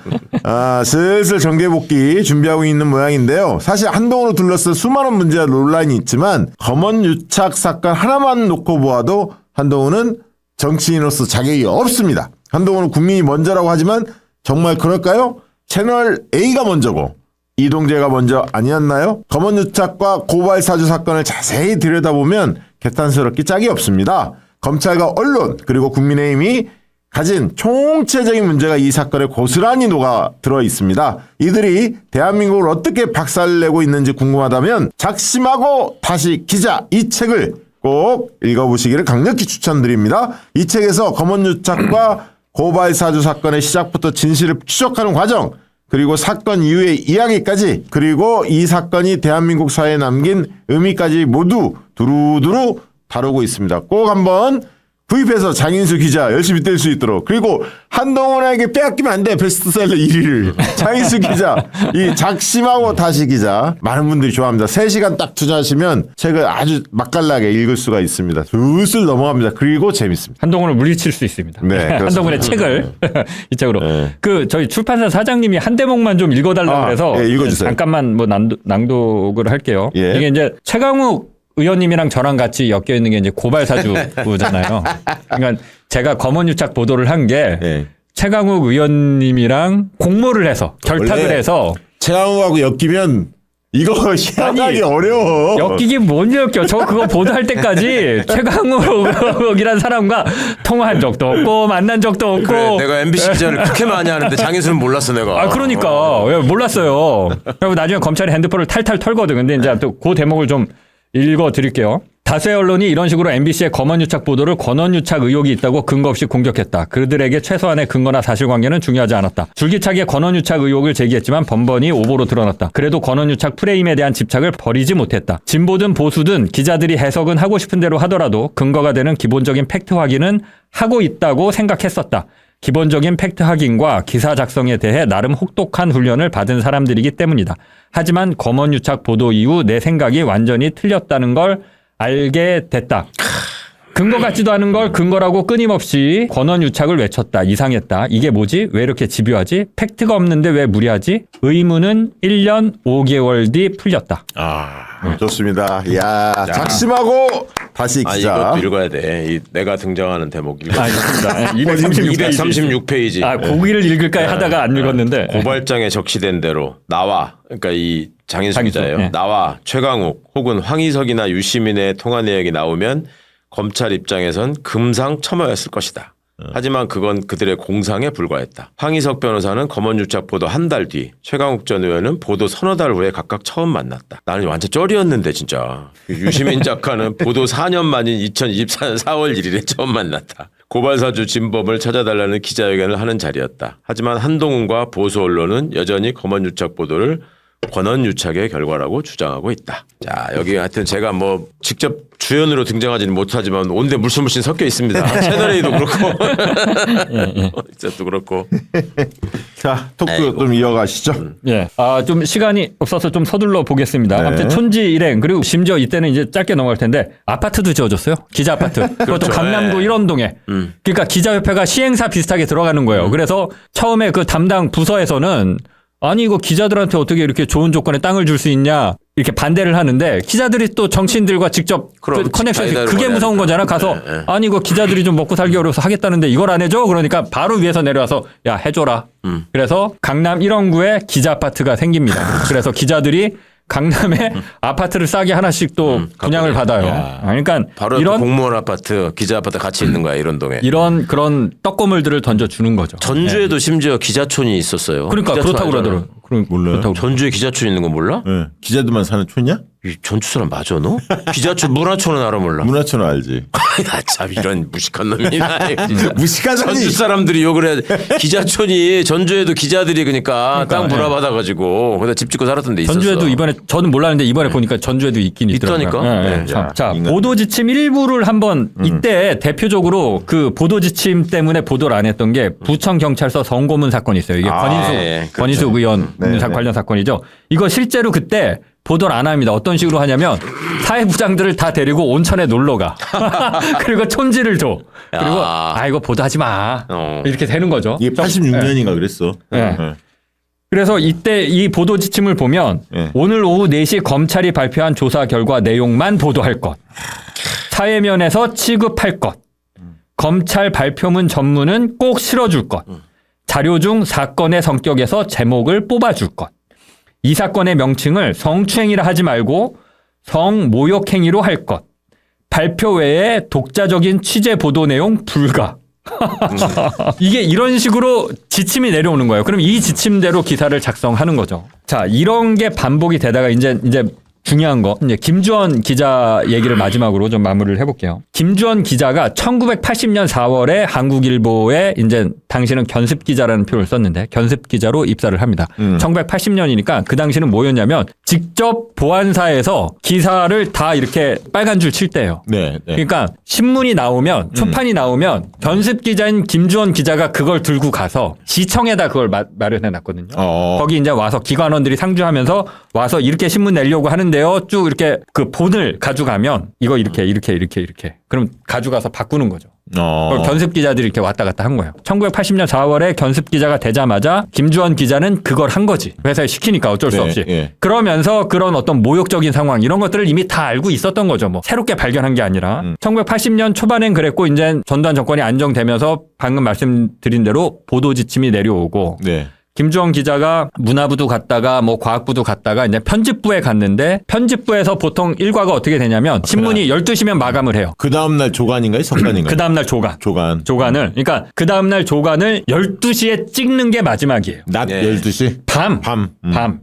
Speaker 6: 슬슬 정계복귀 준비하고 있는 모양인데요. 사실 한동훈을 둘러싼 수많은 문제와 논란이 있지만 검언 유착 사건 하나만 놓고 보아도 한동훈은 정치인으로서 자격이 없습니다. 한동훈은 국민이 먼저라고 하지만 정말 그럴까요? 채널 A가 먼저고 이동재가 먼저 아니었나요? 검언 유착과 고발 사주 사건을 자세히 들여다보면 개탄스럽기 짝이 없습니다. 검찰과 언론 그리고 국민의힘이 가진 총체적인 문제가 이 사건에 고스란히 녹아 들어 있습니다. 이들이 대한민국을 어떻게 박살내고 있는지 궁금하다면 작심하고 다시 기자 이 책을 꼭 읽어보시기를 강력히 추천드립니다. 이 책에서 검언유착과 고발사주 사건의 시작부터 진실을 추적하는 과정 그리고 사건 이후의 이야기까지 그리고 이 사건이 대한민국 사회에 남긴 의미까지 모두 두루두루 다루고 있습니다. 꼭 한번 구입해서 장인수 기자 열심히 뗄 수 있도록. 그리고 한동훈에게 빼앗기면 안 돼. 베스트셀러 1위를. 장인수 기자, 이 작심하고 다시 기자. 많은 분들이 좋아합니다. 3시간 딱 투자하시면 책을 아주 맛깔나게 읽을 수가 있습니다. 슬슬 넘어갑니다. 그리고 재밌습니다.
Speaker 2: 한동훈을 물리칠 수 있습니다.
Speaker 6: 네, 그렇습니다.
Speaker 2: 한동훈의 책을 이 책으로.
Speaker 6: 네.
Speaker 2: 그 저희 출판사 사장님이 한 대목만 좀 읽어달라고 그래서
Speaker 6: 예, 읽어주세요.
Speaker 2: 잠깐만 뭐 낭독을 할게요.
Speaker 6: 예.
Speaker 2: 이게 이제 최강욱 의원님이랑 저랑 같이 엮여 있는 게 이제 고발사주잖아요. 그러니까 제가 검언유착 보도를 한 게
Speaker 6: 예.
Speaker 2: 최강욱 의원님이랑 공모를 해서 결탁을
Speaker 6: 원래
Speaker 2: 해서
Speaker 6: 최강욱하고 엮이면 이거 희한하기 어려워.
Speaker 2: 엮이긴 못 엮여. 저 그거 보도할 때까지 최강욱이라는 사람과 통화한 적도 없고 만난 적도 없고.
Speaker 5: 그래, 내가 MBC 기자를 그렇게 많이 하는데 장인수는 몰랐어 내가.
Speaker 2: 아, 그러니까. 왜 몰랐어요. 그리고 나중에 검찰이 핸드폰을 탈탈 털거든. 근데 이제 또 그 대목을 좀 읽어 드릴게요. 다수의 언론이 이런 식으로 MBC의 검언유착 보도를 권언유착 의혹이 있다고 근거 없이 공격했다. 그들에게 최소한의 근거나 사실관계는 중요하지 않았다. 줄기차게 권언유착 의혹을 제기했지만 번번이 오보로 드러났다. 그래도 권언유착 프레임에 대한 집착을 버리지 못했다. 진보든 보수든 기자들이 해석은 하고 싶은 대로 하더라도 근거가 되는 기본적인 팩트 확인은 하고 있다고 생각했었다. 기본적인 팩트 확인과 기사 작성에 대해 나름 혹독한 훈련을 받은 사람들이기 때문이다. 하지만 검언유착 보도 이후 내 생각이 완전히 틀렸다는 걸 알게 됐다. 근거 같지도 않은 걸 근거라고 끊임없이 권언유착을 외쳤다. 이상했다. 이게 뭐지? 왜 이렇게 집요하지? 팩트가 없는데 왜 무리하지? 의문은 1년 5개월 뒤 풀렸다.
Speaker 6: 좋습니다. 야, 작심하고 다시
Speaker 5: 아
Speaker 6: 기자.
Speaker 5: 이것도 읽어야 돼. 이 내가 등장하는 대목 읽어.
Speaker 2: 아, 있습니다.
Speaker 5: 236페이지.
Speaker 2: 아, 고기를 읽을까 하다가 안 읽었는데.
Speaker 5: 고발장에 적시된 대로 나와 그러니까 이 장인수 기자예요.
Speaker 2: 네.
Speaker 5: 나와 최강욱 혹은 황희석이나 유시민의 통화 내역이 나오면 검찰 입장에선 금상첨화였을 것이다. 하지만 그건 그들의 공상에 불과했다. 황희석 변호사는 검언유착 보도 한 달 뒤, 최강욱 전 의원은 보도 서너 달 후에 각각 처음 만났다. 나는 완전 쩔이었는데 진짜. 유시민 작가는 보도 4년 만인 2024년 4월 1일에 처음 만났다. 고발사주 진범을 찾아달라는 기자회견을 하는 자리였다. 하지만 한동훈과 보수 언론은 여전히 검언유착 보도를 권언유착의 결과라고 주장하고 있다. 자, 여기 하여튼 제가 뭐 직접 주연으로 등장하지는 못하지만 온데 물씬 섞여 있습니다. 채널A도 그렇고 진짜 또 그렇고.
Speaker 6: 자, 토크
Speaker 5: 아이고.
Speaker 6: 좀 이어가시죠.
Speaker 2: 예. 아, 좀 시간이 없어서 좀 서둘러 보겠습니다.
Speaker 6: 네.
Speaker 2: 아무튼 촌지 일행 그리고 심지어 이때는 이제 짧게 넘어갈 텐데 아파트도 지어줬어요. 기자 아파트. 그것도
Speaker 5: 그렇죠.
Speaker 2: 강남구
Speaker 5: 네.
Speaker 2: 일원동에. 그러니까 기자협회가 시행사 비슷하게 들어가는 거예요. 그래서 처음에 그 담당 부서에서는 아니 이거 기자들한테 어떻게 이렇게 좋은 조건에 땅을 줄 수 있냐 이렇게 반대를 하는데 기자들이 또 정치인들과 직접
Speaker 5: 그럼
Speaker 2: 그 커넥션이
Speaker 5: 자기들
Speaker 2: 그게 무서운
Speaker 5: 보내니까.
Speaker 2: 거잖아. 가서
Speaker 5: 네.
Speaker 2: 아니 이거 기자들이 좀 먹고 살기 어려워서 하겠다는데 이걸 안 해줘? 그러니까 바로 위에서 내려와서 야 해줘라. 그래서 강남 1원구에 기자 아파트가 생깁니다. 그래서 기자들이 강남에 아파트를 싸게 하나씩 또 분양을 받아요.
Speaker 5: 야.
Speaker 2: 그러니까
Speaker 5: 바로
Speaker 2: 이런
Speaker 5: 공무원 아파트, 기자 아파트 같이 있는 거야 이런 동에.
Speaker 2: 이런 그런 떡고물들을 던져주는 거죠.
Speaker 5: 전주에도 심지어 기자촌이 있었어요.
Speaker 2: 그러니까
Speaker 5: 기자촌
Speaker 2: 그렇다고
Speaker 5: 알잖아.
Speaker 2: 그러더라고요.
Speaker 6: 몰라요.
Speaker 2: 그렇다고
Speaker 5: 전주에 기자촌 있는 거 몰라?
Speaker 6: 네. 기자들만 사는 촌이야?
Speaker 5: 이 전주 사람 맞아 너? 기자촌 문화촌은 알아 몰라?
Speaker 6: 문화촌은 알지.
Speaker 5: 나 참 이런 무식한 놈이다.
Speaker 6: 무식하다니.
Speaker 5: 전주 사람들이 욕을 해. 기자촌이 전주에도 기자들이 그러니까 땅 불화받아가지고 거기다 집 짓고 살았던 데 있었어.
Speaker 2: 전주에도 이번에 저는 몰랐는데 이번에 보니까 전주에도 있긴 있더라고요.
Speaker 5: 있다니까?
Speaker 2: 예, 예.
Speaker 5: 네.
Speaker 2: 자,
Speaker 6: 인간.
Speaker 2: 보도 지침 일부를 한번 이때 대표적으로 그 보도 지침 때문에 보도를 안 했던 게 부천 경찰서 성고문 사건이 있어요. 이게 권인숙
Speaker 5: 네,
Speaker 2: 권인숙 의원
Speaker 6: 네, 네.
Speaker 2: 관련 사건이죠. 이거 실제로 그때 보도를 안 합니다. 어떤 식으로 하냐면 사회부장들을 다 데리고 온천에 놀러 가. 그리고 촌지를 줘. 그리고 이거 보도하지 마. 이렇게 되는 거죠.
Speaker 6: 이게 86년인가 그랬어.
Speaker 2: 네.
Speaker 6: 네.
Speaker 2: 그래서 이때 이 보도 지침을 보면
Speaker 6: 네.
Speaker 2: 오늘 오후 4시 검찰이 발표한 조사 결과 내용만 보도할 것. 사회면에서 취급할 것. 검찰 발표문 전문은 꼭 실어줄 것. 자료 중 사건의 성격에서 제목을 뽑아줄 것. 이 사건의 명칭을 성추행이라 하지 말고 성모욕행위로 할 것. 발표 외에 독자적인 취재 보도 내용 불가. 이게 이런 식으로 지침이 내려오는 거예요. 그럼 이 지침대로 기사를 작성하는 거죠. 자, 이런 게 반복이 되다가 이제 중요한 거, 이제 김주원 기자 얘기를 마지막으로 좀 마무리를 해볼게요. 김주원 기자가 1980년 4월에 한국일보에 이제 당시는 견습 기자라는 표를 썼는데 견습 기자로 입사를 합니다. 1980년이니까 그 당시는 뭐였냐면 직접 보안사에서 기사를 다 이렇게 빨간 줄 칠 때예요.
Speaker 4: 네. 네.
Speaker 2: 그러니까 신문이 나오면 초판이 나오면 변습 기자인 김주원 기자가 그걸 들고 가서 시청에다 그걸 마련해 놨거든요. 거기 이제 와서 기관원들이 상주하면서 와서 이렇게 신문 내려고 하는데요. 쭉 이렇게 그 본을 가져가면 이거 이렇게 그럼 가져가서 바꾸는 거죠. 그걸 견습 기자들이 이렇게 왔다 갔다 한 거예요. 1980년 4월에 견습 기자가 되자마자 김주원 기자는 그걸 한 거지. 회사에 시키니까 어쩔 수 없이.
Speaker 4: 예.
Speaker 2: 그러면서 그런 어떤 모욕적인 상황 이런 것들을 이미 다 알고 있었던 거죠. 뭐 새롭게 발견한 게 아니라. 1980년 초반엔 그랬고 이제 전두환 정권이 안정되면서 방금 말씀드린 대로 보도 지침이 내려오고
Speaker 4: 네.
Speaker 2: 김주원 기자가 문화부도 갔다가 뭐 과학부도 갔다가 이제 편집부에 갔는데 편집부에서 보통 일과가 어떻게 되냐면 신문이 12시면 마감을 해요.
Speaker 4: 그 다음날 조간인가요? 석간인가요?
Speaker 2: 그 다음날 조간. 조간을. 그러니까 그 다음날 조간을 12시에 찍는 게 마지막이에요.
Speaker 4: 낮
Speaker 5: 네.
Speaker 4: 12시?
Speaker 2: 밤.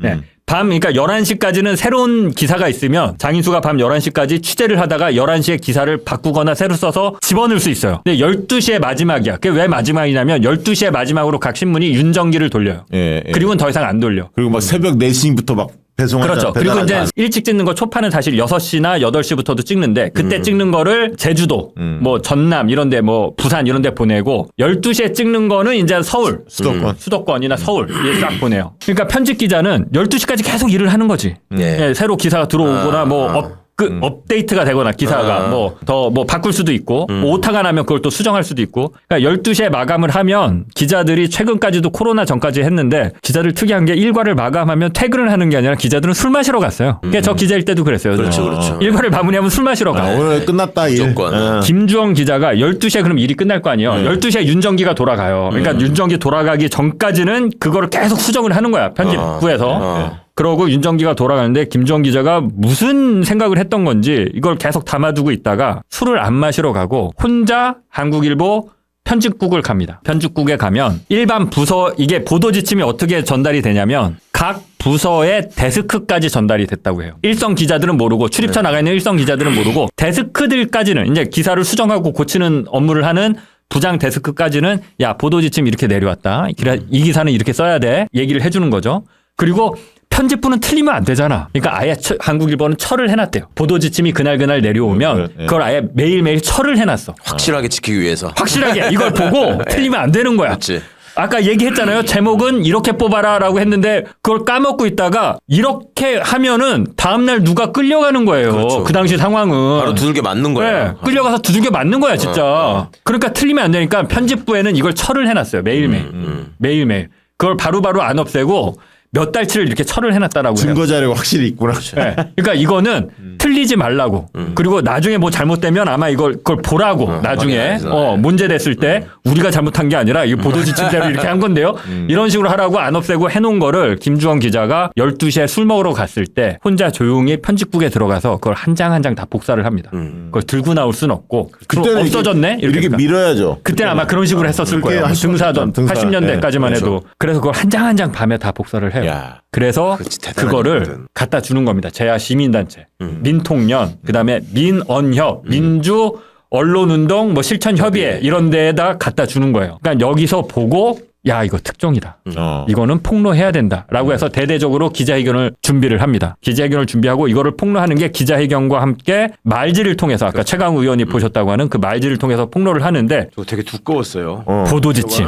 Speaker 2: 네. 밤, 그러니까 11시까지는 새로운 기사가 있으면 장인수가 밤 11시까지 취재를 하다가 11시에 기사를 바꾸거나 새로 써서 집어넣을 수 있어요. 근데 12시에 마지막이야. 그게 왜 마지막이냐면 12시에 마지막으로 각 신문이 윤정기를 돌려요.
Speaker 4: 예.
Speaker 2: 그리고는 더 이상 안 돌려.
Speaker 4: 그리고 막 새벽 4시부터 막 배송하잖아.
Speaker 2: 그렇죠. 그리고 이제 일찍 찍는 거 초판은 사실 6시나 8시부터도 찍는데 그때 찍는 거를 제주도, 뭐 전남 이런 데 뭐 부산 이런 데 보내고 12시에 찍는 거는 이제 서울, 수도권이나 서울 이렇게 싹 보내요. 그러니까 편집 기자는 12시까지 계속 일을 하는 거지. 예, 새로 기사가 들어오거나 뭐 업데이트가 되거나 기사가 뭐 더 뭐 바꿀 수도 있고 오타가 나면 그걸 또 수정할 수도 있고 그러니까 12시에 마감을 하면 기자들이 최근까지도 코로나 전까지 했는데 기자들 특이한 게 일과를 마감하면 퇴근을 하는 게 아니라 기자들은 술 마시러 갔어요. 그러니까 저 기자일 때도 그랬어요.
Speaker 5: 그렇죠.
Speaker 2: 일과를 마무리하면 술 마시러 가.
Speaker 4: 오늘 끝났다 일.
Speaker 5: 무조건.
Speaker 2: 김주원 기자가 12시에 그럼 일이 끝날 거 아니에요. 12시에 윤정기가 돌아가요. 그러니까 윤정기 돌아가기 전까지는 그거를 계속 수정을 하는 거야. 편집부에서. 그러고 윤정기가 돌아가는데 김주원 기자가 무슨 생각을 했던 건지 이걸 계속 담아두고 있다가 술을 안 마시러 가고 혼자 한국일보 편집국을 갑니다. 편집국에 가면 일반 부서 이게 보도 지침이 어떻게 전달이 되냐면 각 부서의 데스크까지 전달이 됐다고 해요. 일선 기자들은 모르고 출입처 나가 있는 일선 기자들은 모르고 데스크들까지는 이제 기사를 수정하고 고치는 업무를 하는 부장 데스크까지는 야 보도 지침 이렇게 내려왔다. 이 기사는 이렇게 써야 돼. 얘기를 해주는 거죠. 그리고 편집부는 틀리면 안 되잖아. 그러니까 아예 한국일보는 철을 해놨대요. 보도 지침이 그날 내려오면 그걸 아예 매일매일 철을 해놨어.
Speaker 5: 확실하게 지키기 위해서.
Speaker 2: 확실하게 이걸 보고 틀리면 안 되는 거야.
Speaker 5: 그렇지.
Speaker 2: 아까 얘기했잖아요. 제목은 이렇게 뽑아라라고 했는데 그걸 까먹고 있다가 이렇게 하면은 다음날 누가 끌려가는 거예요.
Speaker 5: 그렇죠.
Speaker 2: 그 당시 상황은.
Speaker 5: 바로 두들겨 맞는 거야.
Speaker 2: 네, 끌려가서 두들겨 맞는 거야 진짜. 그러니까 틀리면 안 되니까 편집부에는 이걸 철을 해놨어요. 매일매일. 매일매일. 그걸 바로바로 안 없애고 몇 달치를 이렇게 철을 해놨다라고 해요.
Speaker 4: 증거 자료가 확실히 있구나.
Speaker 2: 네. 그러니까 이거는 틀리지 말라고. 그리고 나중에 뭐 잘못되면 아마 그걸 보라고. 나중에 문제 됐을 때 우리가 잘못한 게 아니라 이 보도 지침대로 이렇게 한 건데요. 이런 식으로 하라고 안 없애고 해놓은 거를 김주원 기자가 12시에 술 먹으러 갔을 때 혼자 조용히 편집국에 들어가서 그걸 한 장 한 장 다 복사를 합니다. 그걸 들고 나올 수는 없고.
Speaker 4: 그때는
Speaker 2: 없어졌네?
Speaker 4: 이렇게 밀어야죠.
Speaker 2: 그때는 아마 그런 식으로 했었을 거예요. 등사전 80년대까지만 해도. 그래서 그걸 한 장 한 장 밤에 다 복사를 해요. 그래서 그거를 갖다 주는 겁니다. 제야 시민단체, 민통련, 그다음에 민언협, 민주 언론운동, 뭐 실천협의회 이런 데에다 갖다 주는 거예요. 그러니까 여기서 보고 야 이거 특종이다. 이거는 폭로해야 된다라고 해서 대대적으로 기자회견을 준비를 합니다. 기자회견을 준비하고 이거를 폭로하는 게 기자회견과 함께 말지를 통해서 아까 최강우 의원이 보셨다고 하는 그 말지를 통해서 폭로를 하는데
Speaker 3: 저 되게 두꺼웠어요.
Speaker 2: 보도지침,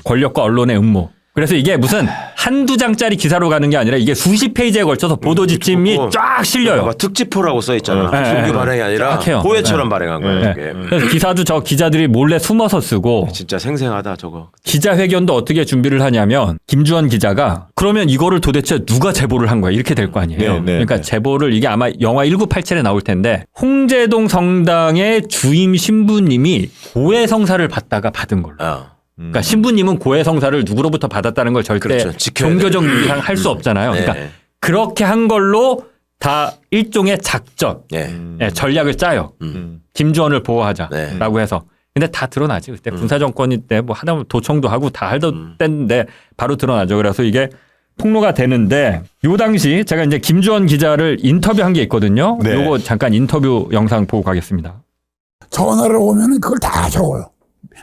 Speaker 2: 권력과 언론의 음모. 그래서 이게 무슨 한두 장짜리 기사로 가는 게 아니라 이게 수십 페이지에 걸쳐서 보도 지침이 쫙 실려요.
Speaker 3: 특집호라고 써 있잖아.
Speaker 5: 종교 발행이 아니라
Speaker 2: 쫙 해요.
Speaker 5: 호해처럼 발행한 거예요. 그게.
Speaker 2: 그래서 기사도 저 기자들이 몰래 숨어서 쓰고
Speaker 3: 진짜 생생하다 저거.
Speaker 2: 기자회견도 어떻게 준비를 하냐면 김주원 기자가 그러면 이거를 도대체 누가 제보를 한 거야 이렇게 될 거 아니에요. 그러니까 제보를 이게 아마 영화 1987에 나올 텐데 홍제동 성당의 주임 신부님이 고해 성사를 받다가 받은 걸로. 그러니까 신부님은 고해 성사를 누구로부터 받았다는 걸 절대
Speaker 5: 그렇죠.
Speaker 2: 종교적 윤리상 할 수 없잖아요. 그러니까 그렇게 한 걸로 다 일종의 작전, 전략을 짜요. 김주원을 보호하자라고 해서. 근데 다 드러나지. 그때 군사정권이 때 뭐 하다보면 도청도 하고 다 하던 때인데 바로 드러나죠. 그래서 이게 폭로가 되는데 요 당시 제가 이제 김주원 기자를 인터뷰한 게 있거든요. 요거 잠깐 인터뷰 영상 보고 가겠습니다.
Speaker 7: 전화를 오면은 그걸 다 적어요.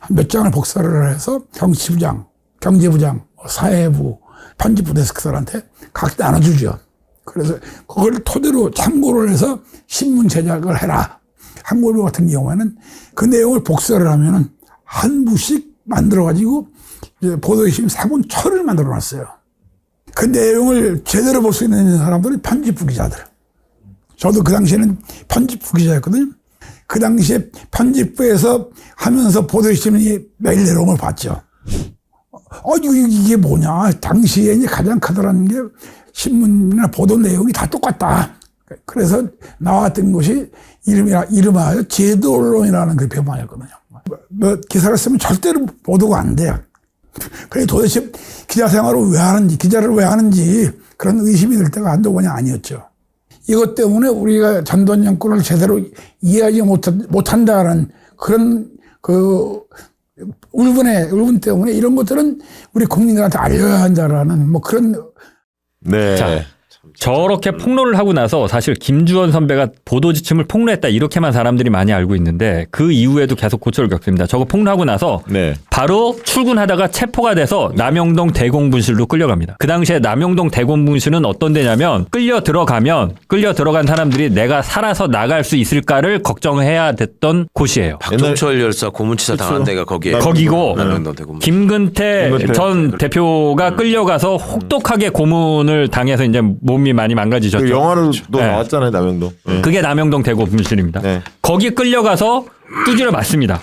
Speaker 7: 몇 장을 복사를 해서 정치부장, 경제부장, 사회부, 편집부 데스크들한테 각 나눠주죠. 그래서 그걸 토대로 참고를 해서 신문 제작을 해라. 한국일보 같은 경우에는 그 내용을 복사를 하면은 한 부씩 만들어가지고 보도심 사본처를 만들어놨어요. 그 내용을 제대로 볼 수 있는 사람들은 편집부 기자들. 저도 그 당시에는 편집부 기자였거든요. 그 당시에 편집부에서 하면서 보도심이 매일 내용을 봤죠. 이게 뭐냐. 당시에 이제 가장 크더라는 게 신문이나 보도 내용이 다 똑같다. 그래서 나왔던 것이 이름하여 제도 언론이라는 그 표방이었거든요. 기사를 쓰면 절대로 보도가 안 돼요. 그래 도대체 기자 생활을 왜 하는지, 기자를 왜 하는지 그런 의심이 들 때가 한두 번이 아니었죠. 이것 때문에 우리가 전두환 정권을 제대로 이해하지 못한다는 그런 울분 때문에 이런 것들은 우리 국민들한테 알려야 한다라는 뭐 그런.
Speaker 6: 네.
Speaker 2: 자, 저렇게 폭로를 하고 나서 사실 김주원 선배가 보도 지침을 폭로했다 이렇게만 사람들이 많이 알고 있는데 그 이후에도 계속 고초를 겪습니다. 저거 폭로하고 나서
Speaker 6: 네.
Speaker 2: 바로 출근하다가 체포가 돼서 남영동 대공분실로 끌려갑니다. 그 당시에 남영동 대공분실은 어떤 데냐면 끌려 들어간 사람들이 내가 살아서 나갈 수 있을까를 걱정해야 됐던 곳이에요.
Speaker 5: 박종철 열사 고문치사 당한 데가 거기에
Speaker 2: 거기고
Speaker 5: 남영동 대고문.
Speaker 2: 김근태 전 대표가 끌려가서 혹독하게 고문을 당해서 이제 몸이 많이 망가지셨죠.
Speaker 6: 그 영화로도
Speaker 2: 네.
Speaker 6: 나왔잖아요, 남영동. 네.
Speaker 2: 그게 남영동 대공분실입니다.
Speaker 6: 네.
Speaker 2: 거기 끌려가서 두드려 맞습니다.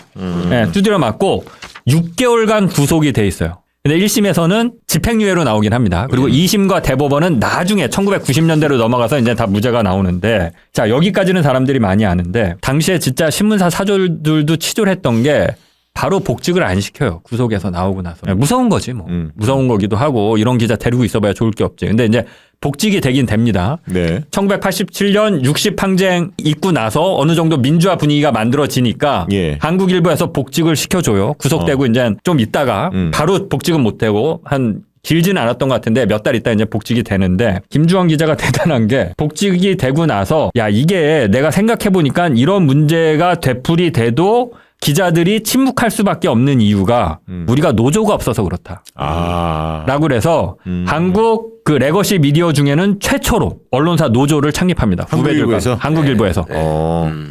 Speaker 2: 네, 두드려 맞고 6개월간 구속이 돼 있어요. 근데 1심에서는 집행유예로 나오긴 합니다. 그리고 2심과 대법원은 나중에 1990년대로 넘어가서 이제 다 무죄가 나오는데, 자, 여기까지는 사람들이 많이 아는데 당시에 진짜 신문사 사절들도 치졸했던 게 바로 복직을 안 시켜요. 구속에서 나오고 나서. 무서운 거지 뭐. 무서운 거기도 하고 이런 기자 데리고 있어봐야 좋을 게 없지. 근데 이제 복직이 되긴 됩니다.
Speaker 6: 네.
Speaker 2: 1987년 60항쟁 있고 나서 어느 정도 민주화 분위기가 만들어지니까
Speaker 6: 예.
Speaker 2: 한국일보에서 복직을 시켜줘요. 구속되고 이제 좀 있다가 바로 복직은 못 되고 한 길지는 않았던 것 같은데 몇 달 있다 이제 복직이 되는데 김주원 기자가 대단한 게 복직이 되고 나서 야 이게 내가 생각해보니까 이런 문제가 되풀이 돼도 기자들이 침묵할 수밖에 없는 이유가 우리가 노조가 없어서 그렇다. 라고 그래서 한국 그 레거시 미디어 중에는 최초로 언론사 노조를 창립합니다.
Speaker 6: 한국일보에서?
Speaker 2: 한국일보에서.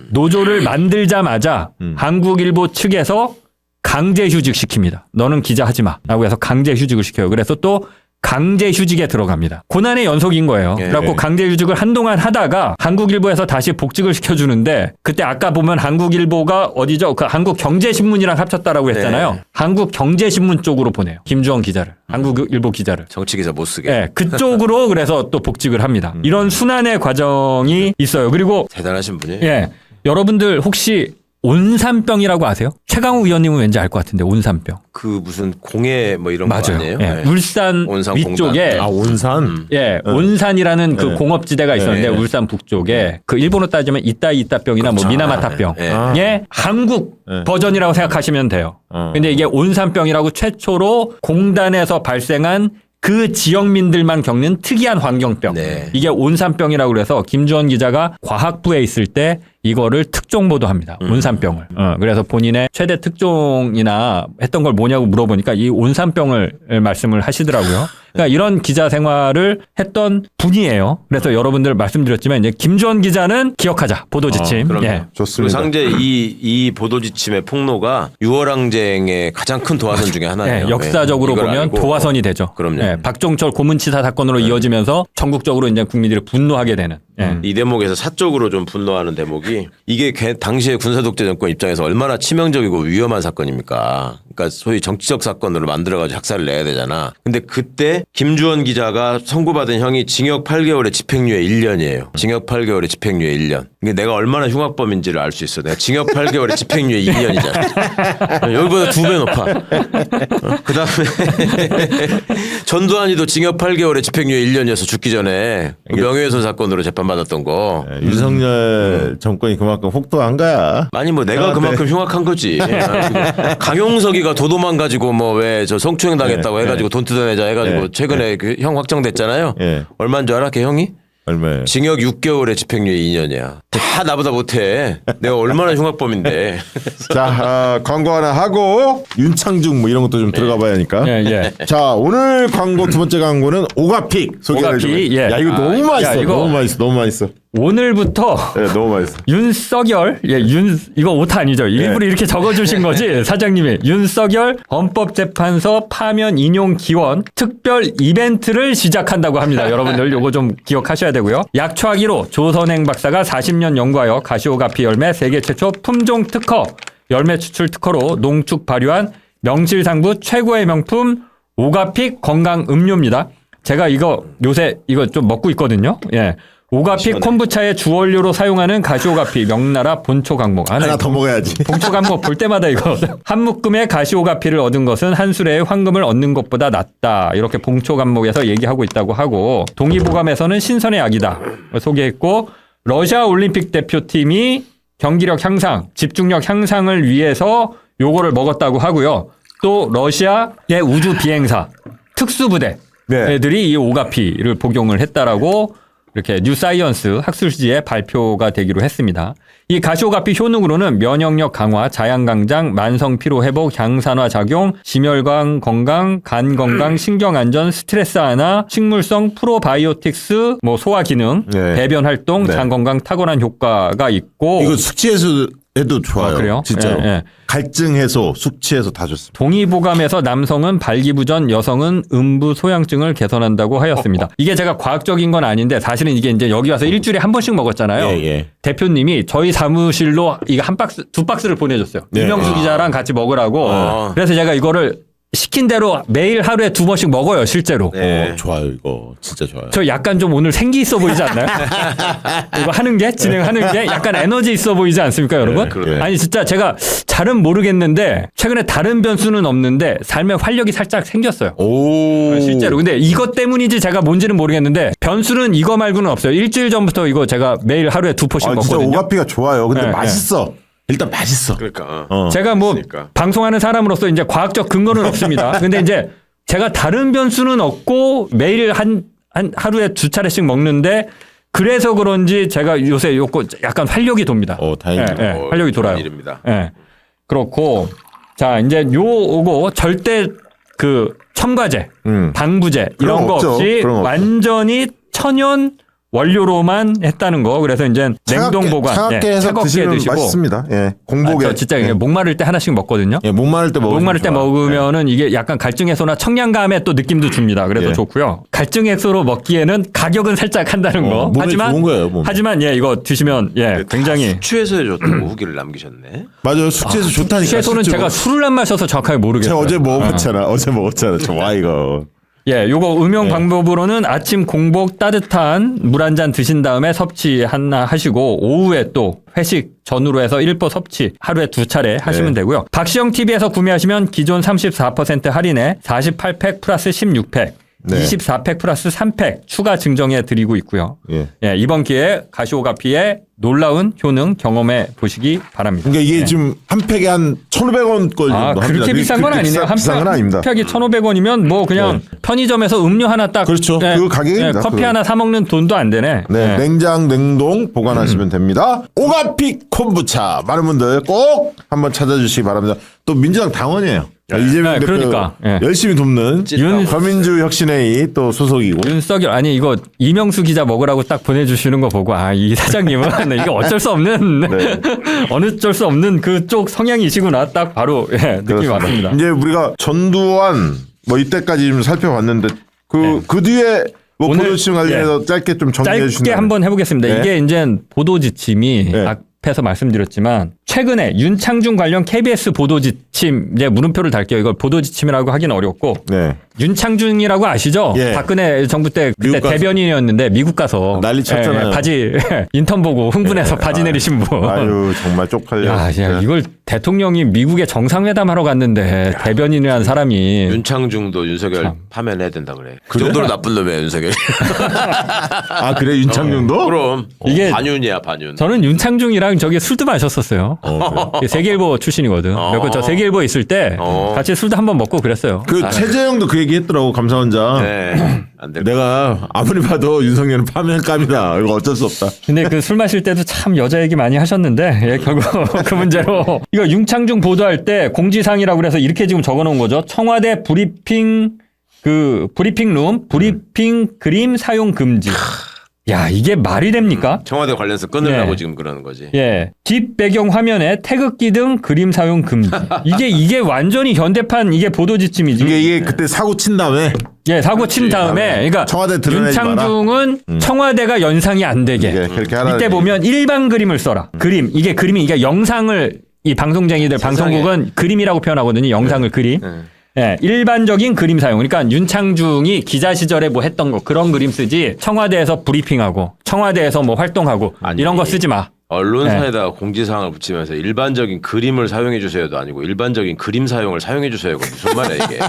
Speaker 2: 노조를 만들자마자 한국일보 측에서 강제 휴직 시킵니다. 너는 기자 하지 마. 라고 해서 강제 휴직을 시켜요. 그래서 또 강제 휴직에 들어갑니다. 고난의 연속인 거예요. 그래갖고 강제 휴직을 한동안 하다가 한국일보에서 다시 복직을 시켜주는데 그때 아까 보면 한국일보가 어디죠? 그 한국경제신문이랑 합쳤다라고 했잖아요.
Speaker 5: 네.
Speaker 2: 한국경제신문 쪽으로 보내요. 김주원 기자를. 한국일보 기자를.
Speaker 5: 정치기사 못 쓰게.
Speaker 2: 네, 그쪽으로 그래서 또 복직을 합니다. 이런 순환의 과정이 있어요. 그리고
Speaker 5: 대단하신 분이에요.
Speaker 2: 예, 여러분들 혹시 온산병이라고 아세요? 최강욱 의원님은 왠지 알 것 같은데 온산병.
Speaker 5: 그 무슨 공해 뭐 이런 거
Speaker 2: 맞아요.
Speaker 5: 아니에요?
Speaker 2: 예,
Speaker 5: 네.
Speaker 2: 울산
Speaker 5: 온산
Speaker 2: 위쪽에
Speaker 5: 공단.
Speaker 6: 온산?
Speaker 2: 예, 온산이라는 그 공업지대가 있었는데
Speaker 5: 네.
Speaker 2: 울산 북쪽에 그 일본으로 따지면 이따이따병이나 뭐
Speaker 5: 그렇죠.
Speaker 2: 미나마타병의 한국 버전이라고 생각하시면 돼요. 근데 이게 온산병이라고 최초로 공단에서 발생한 그 지역민들만 겪는 특이한 환경병.
Speaker 5: 네.
Speaker 2: 이게 온산병이라고 그래서 김주원 기자가 과학부에 있을 때 이거를 특종 보도합니다. 온산병을. 그래서 본인의 최대 특종이나 했던 걸 뭐냐고 물어보니까 이 온산병을 말씀을 하시더라고요. 그러니까 이런 기자 생활을 했던 분이에요. 그래서 여러분들 말씀드렸지만 이제 김주원 기자는 기억하자. 보도 지침.
Speaker 5: 그럼요.
Speaker 2: 예.
Speaker 5: 그리고
Speaker 6: 좋습니다.
Speaker 5: 상제 이 보도 지침의 폭로가 6월 항쟁의 가장 큰 도화선 중에 하나예요.
Speaker 2: 예, 역사적으로
Speaker 5: 이걸
Speaker 2: 보면
Speaker 5: 알고
Speaker 2: 도화선이 되죠.
Speaker 5: 그럼요.
Speaker 2: 예, 박종철 고문치사 사건으로 이어지면서 전국적으로 이제 국민들이 분노하게 되는. 예.
Speaker 5: 이 대목에서 사적으로 좀 분노하는 대목이 이게 당시에 군사독재 정권 입장에서 얼마나 치명적이고 위험한 사건입니까? 그러니까 소위 정치적 사건으로 만들어가지고 학살을 내야 되잖아. 근데 그때 김주원 기자가 선고받은 형이 징역 8개월에 집행유예 1년이에요. 징역 8개월에 집행유예 1년. 이게 내가 얼마나 흉악범인지를 알 수 있어. 내가 징역 8개월에 집행유예 2년이잖아. 여기보다 2배 높아. 그 다음에 전두환이도 징역 8개월에 집행유예 1년이어서 죽기 전에 그 명예훼손 사건으로 재판받았던 거.
Speaker 6: 윤석열 정권이 그만큼 혹독한 거야.
Speaker 5: 아니 뭐 내가 그만큼 흉악한 거지. 강용석이가 도도만 가지고 뭐 왜 저 성추행 당했다고 해가지고 돈 뜯어내자 해가지고 최근에 그 형 확정됐잖아요. 얼마인 줄 알아? 걔 형이
Speaker 4: 얼마예요?
Speaker 5: 징역 6개월에 집행유예 2년이야. 다 나보다 못해. 내가 얼마나 흉악범인데.
Speaker 4: 자, 광고 하나 하고 윤창중 뭐 이런 것도 좀 들어가 봐야 하니까.
Speaker 2: 예.
Speaker 4: 자, 오늘 광고 두 번째 광고는 오가픽 소개를 좀.
Speaker 2: 오가픽, 예.
Speaker 4: 야, 이거 너무
Speaker 2: 야,
Speaker 4: 맛있어.
Speaker 2: 이거-
Speaker 4: 너무 맛있어.
Speaker 2: 오늘부터
Speaker 4: 네, 너무 맛있어.
Speaker 2: 윤석열, 이거 오타 아니죠? 일부러 이렇게 적어주신 거지, 사장님이. 윤석열 헌법재판소 파면 인용 기원 특별 이벤트를 시작한다고 합니다. 여러분들 요거 좀 기억하셔야 되고요. 약초하기로 조선행 박사가 40년 연구하여 가시오가피 열매 세계 최초 품종 특허, 열매 추출 특허로 농축 발효한 명실상부 최고의 명품 오가픽 건강 음료입니다. 제가 이거 요새 이거 좀 먹고 있거든요. 예. 오가피 콤부차의 주원료로 사용하는 가시오가피 명나라 본초 강목.
Speaker 4: 하나 더 먹어야지.
Speaker 2: 본초 강목 볼 때마다 이거 한 묶음의 가시오가피를 얻은 것은 한 수레의 황금을 얻는 것보다 낫다. 이렇게 봉초 강목에서 얘기하고 있다고 하고 동의보감에서는 신선의 약이다. 소개했고 러시아 올림픽 대표팀이 경기력 향상, 집중력 향상을 위해서 요거를 먹었다고 하고요. 또 러시아의 우주 비행사 특수부대
Speaker 4: 네.
Speaker 2: 애들이 이 오가피를 복용을 했다라고 이렇게 뉴사이언스 학술지에 발표가 되기로 했습니다. 이 가시오가피 효능으로는 면역력 강화, 자양강장, 만성 피로 회복, 향산화 작용, 심혈관 건강, 간 건강, 신경 안전, 스트레스 완화, 식물성 프로바이오틱스, 뭐 소화 기능,
Speaker 4: 네.
Speaker 2: 배변 활동,
Speaker 4: 네.
Speaker 2: 장 건강 탁월한 효과가 있고
Speaker 4: 이거 숙취해소 해도 좋아요.
Speaker 2: 아, 그래요?
Speaker 4: 진짜로.
Speaker 2: 예, 예.
Speaker 4: 갈증 해소, 숙취 해소 다 좋습니다.
Speaker 2: 동의보감에서 남성은 발기부전, 여성은 음부 소양증을 개선한다고 하였습니다. 이게 제가 과학적인 건 아닌데 사실은 이게 이제 여기 와서 일주일에 한 번씩 먹었잖아요.
Speaker 4: 예.
Speaker 2: 대표님이 저희 사무실로 이거 두 박스를 보내줬어요.
Speaker 4: 네.
Speaker 2: 이명수 기자랑 같이 먹으라고.
Speaker 5: 아.
Speaker 2: 그래서 제가 이거를 시킨 대로 매일 하루에 2번씩 먹어요, 실제로.
Speaker 5: 네.
Speaker 4: 좋아요, 이거. 진짜 좋아요.
Speaker 2: 저 약간 좀 오늘 생기 있어 보이지 않나요? 이거 하는 게 진행하는 게 약간 에너지 있어 보이지 않습니까, 여러분?
Speaker 5: 그러네.
Speaker 2: 아니 진짜 제가 잘은 모르겠는데 최근에 다른 변수는 없는데 삶에 활력이 살짝 생겼어요.
Speaker 4: 오.
Speaker 2: 실제로. 근데 이것 때문인지 제가 뭔지는 모르겠는데 변수는 이거 말고는 없어요. 일주일 전부터 이거 제가 매일 하루에 2포씩
Speaker 4: 아, 진짜
Speaker 2: 먹거든요.
Speaker 4: 오가피가 좋아요. 근데
Speaker 2: 네,
Speaker 4: 맛있어. 일단 맛있어.
Speaker 5: 그러니까.
Speaker 2: 제가 뭐
Speaker 5: 그러니까.
Speaker 2: 방송하는 사람으로서 이제 과학적 근거는 없습니다. 근데 이제 제가 다른 변수는 없고 매일 한 하루에 2차례씩 먹는데 그래서 그런지 제가 요새 요거 약간 활력이 돕니다.
Speaker 4: 다행이다.
Speaker 2: 예, 활력이 돌아요.
Speaker 5: 일입니다.
Speaker 2: 예. 그렇고 자 이제 요거 절대 그 첨가제, 방부제
Speaker 4: 그런
Speaker 2: 이런 거
Speaker 4: 없죠.
Speaker 2: 없이
Speaker 4: 그런 거 없죠.
Speaker 2: 완전히 천연 원료로만 했다는 거. 그래서 이제 냉동 보관,
Speaker 4: 차갑게 해서
Speaker 2: 차갑게
Speaker 4: 드시면
Speaker 2: 드시고.
Speaker 4: 맛있습니다. 예, 공복에.
Speaker 2: 저 진짜
Speaker 4: 예.
Speaker 2: 목마를 때 하나씩 먹거든요.
Speaker 4: 예, 목마를 때 먹으면
Speaker 2: 목마를 때
Speaker 4: 좋아.
Speaker 2: 먹으면은 이게 약간 갈증 해소나 청량감의 또 느낌도 줍니다. 그래서
Speaker 4: 예.
Speaker 2: 좋고요. 갈증 해소로 먹기에는 가격은 살짝 한다는 거.
Speaker 4: 몸에 좋은 거예요, 몸에.
Speaker 2: 하지만 예 이거 드시면 예 굉장히
Speaker 5: 숙취해소에 좋다고 후기를 남기셨네.
Speaker 4: 맞아요. 숙취해서 좋다니까.
Speaker 2: 채소는
Speaker 4: 실제로.
Speaker 2: 제가 술을 안 마셔서 정확하게 모르겠어요.
Speaker 4: 제가 어제 먹었잖아. 어제 먹었잖아. 좋아 이거.
Speaker 2: 예, 요거 음용 방법으로는 아침 공복 따뜻한 물 한 잔 드신 다음에 섭취 하나 하시고 오후에 또 회식 전후로 해서 1포 섭취 하루에 2차례 하시면 되고요. 박시영 TV에서 구매하시면 기존 34% 할인에 48팩 플러스 16팩, 24팩 플러스 3팩 추가 증정해 드리고 있고요. 예, 이번 기회에 가시오가피의 놀라운 효능 경험해 보시기 바랍니다.
Speaker 4: 그러니까 이게 지금 한 팩에 한 1,500원 걸 정도
Speaker 2: 아,
Speaker 4: 합니다.
Speaker 2: 그렇게 비싼 건 아니네요.
Speaker 4: 비싼 건 아닙니다.
Speaker 2: 팩이 1,500원이면 뭐 그냥 편의점에서 음료 하나 딱
Speaker 4: 그렇죠. 그 가격입니다.
Speaker 2: 커피
Speaker 4: 그거.
Speaker 2: 하나 사 먹는 돈도 안 되네.
Speaker 4: 네,
Speaker 2: 예.
Speaker 4: 냉장 냉동 보관하시면 됩니다. 오가피 콤부차 많은 분들 꼭 한번 찾아주시기 바랍니다. 또 민주당 당원이에요. 이재명
Speaker 2: 네,
Speaker 4: 대표
Speaker 2: 그러니까. 예.
Speaker 4: 열심히 돕는 서민주 혁신회의 또 소속이고.
Speaker 2: 윤석열 아니 이거 이명수 기자 먹으라고 딱 보내주시는 거 보고 아 이 사장님은 이게 어쩔 수 없는 어쩔 수 없는 그쪽 성향이시구나 딱 바로 예, 느낌이 왔습니다.
Speaker 4: 이제 우리가 전두환 뭐 이때까지 좀 살펴봤는데 그 뒤에 뭐
Speaker 2: 오늘,
Speaker 4: 보도지침 관련해서 짧게 좀 정리해
Speaker 2: 짧게
Speaker 4: 주시면
Speaker 2: 한번 해보겠습니다.
Speaker 4: 네.
Speaker 2: 이게 이제 보도 지침이
Speaker 4: 네.
Speaker 2: 앞에서 말씀드렸지만 최근에 윤창중 관련 KBS 보도 지침 이제 물음표를 달게요. 이걸 보도 지침이라고 하기는 어렵고
Speaker 4: 네.
Speaker 2: 윤창중이라고 아시죠?
Speaker 4: 예.
Speaker 2: 박근혜 정부 때 그때
Speaker 4: 미국 가서.
Speaker 2: 대변인이었는데 미국 가서
Speaker 4: 난리 쳤잖아요.
Speaker 2: 바지 인턴 보고 흥분해서 바지 내리신 분.
Speaker 4: 아유 정말 쪽팔려.
Speaker 2: 야, 이걸 대통령이 미국에 정상회담 하러 갔는데 대변인이라는 사람이
Speaker 5: 윤창중도 윤석열 파면해야 된다 그래. 그 정도로 나쁜 놈이야 윤석열.
Speaker 4: 아 그래 윤창중도?
Speaker 5: 그럼
Speaker 2: 이게
Speaker 5: 반윤이야 반윤.
Speaker 2: 저는 윤창중이랑 씨랑 저기 술도 마셨었어요. 세계일보 출신이거든. 그리고 저 세계일보 있을 때 같이 술도 한번 먹고 그랬어요.
Speaker 4: 그 최재형도 그 얘기했더라고 감사원장.
Speaker 3: 네. 안 될.
Speaker 4: 내가 아무리 봐도 윤석열은 파면감이다. 이거 어쩔 수 없다.
Speaker 2: 근데 그 술 마실 때도 참 여자 얘기 많이 하셨는데 예, 결국 그 문제로 이거 윤창중 보도할 때 공지사항이라고 그래서 이렇게 지금 적어놓은 거죠. 청와대 브리핑 브리핑룸 브리핑 그림 사용 금지. 야 이게 말이 됩니까?
Speaker 3: 청와대 관련해서 끊으려고
Speaker 2: 네.
Speaker 3: 지금 그러는 거지.
Speaker 2: 예, 뒷 배경 화면에 태극기 등 그림 사용 금지. 이게 완전히 현대판 이게 보도 지침이지.
Speaker 4: 이게 그때 사고 친 다음에
Speaker 2: 예, 사고 친 다음에 그러니까
Speaker 4: 청와대 드러내지 마라.
Speaker 2: 윤창중은 청와대가 연상이 안 되게
Speaker 4: 그렇게 하라.
Speaker 2: 이때 보면 일반 그림을 써라. 그림 이게 그림이 이게 영상을 이 방송쟁이들 방송국은 그림이라고 표현하거든요. 영상을 그림. 예, 일반적인 그림 사용. 그러니까 윤창중이 기자 시절에 뭐 했던 거 그런 그림 쓰지. 청와대에서 브리핑하고 청와대에서 뭐 활동하고
Speaker 3: 아니.
Speaker 2: 이런 거 쓰지 마.
Speaker 3: 언론사에다가 공지사항을 붙이면서 일반적인 그림을 사용해 주세요도 아니고 일반적인 그림 사용을 사용해 주세요가 무슨 말이야 이게.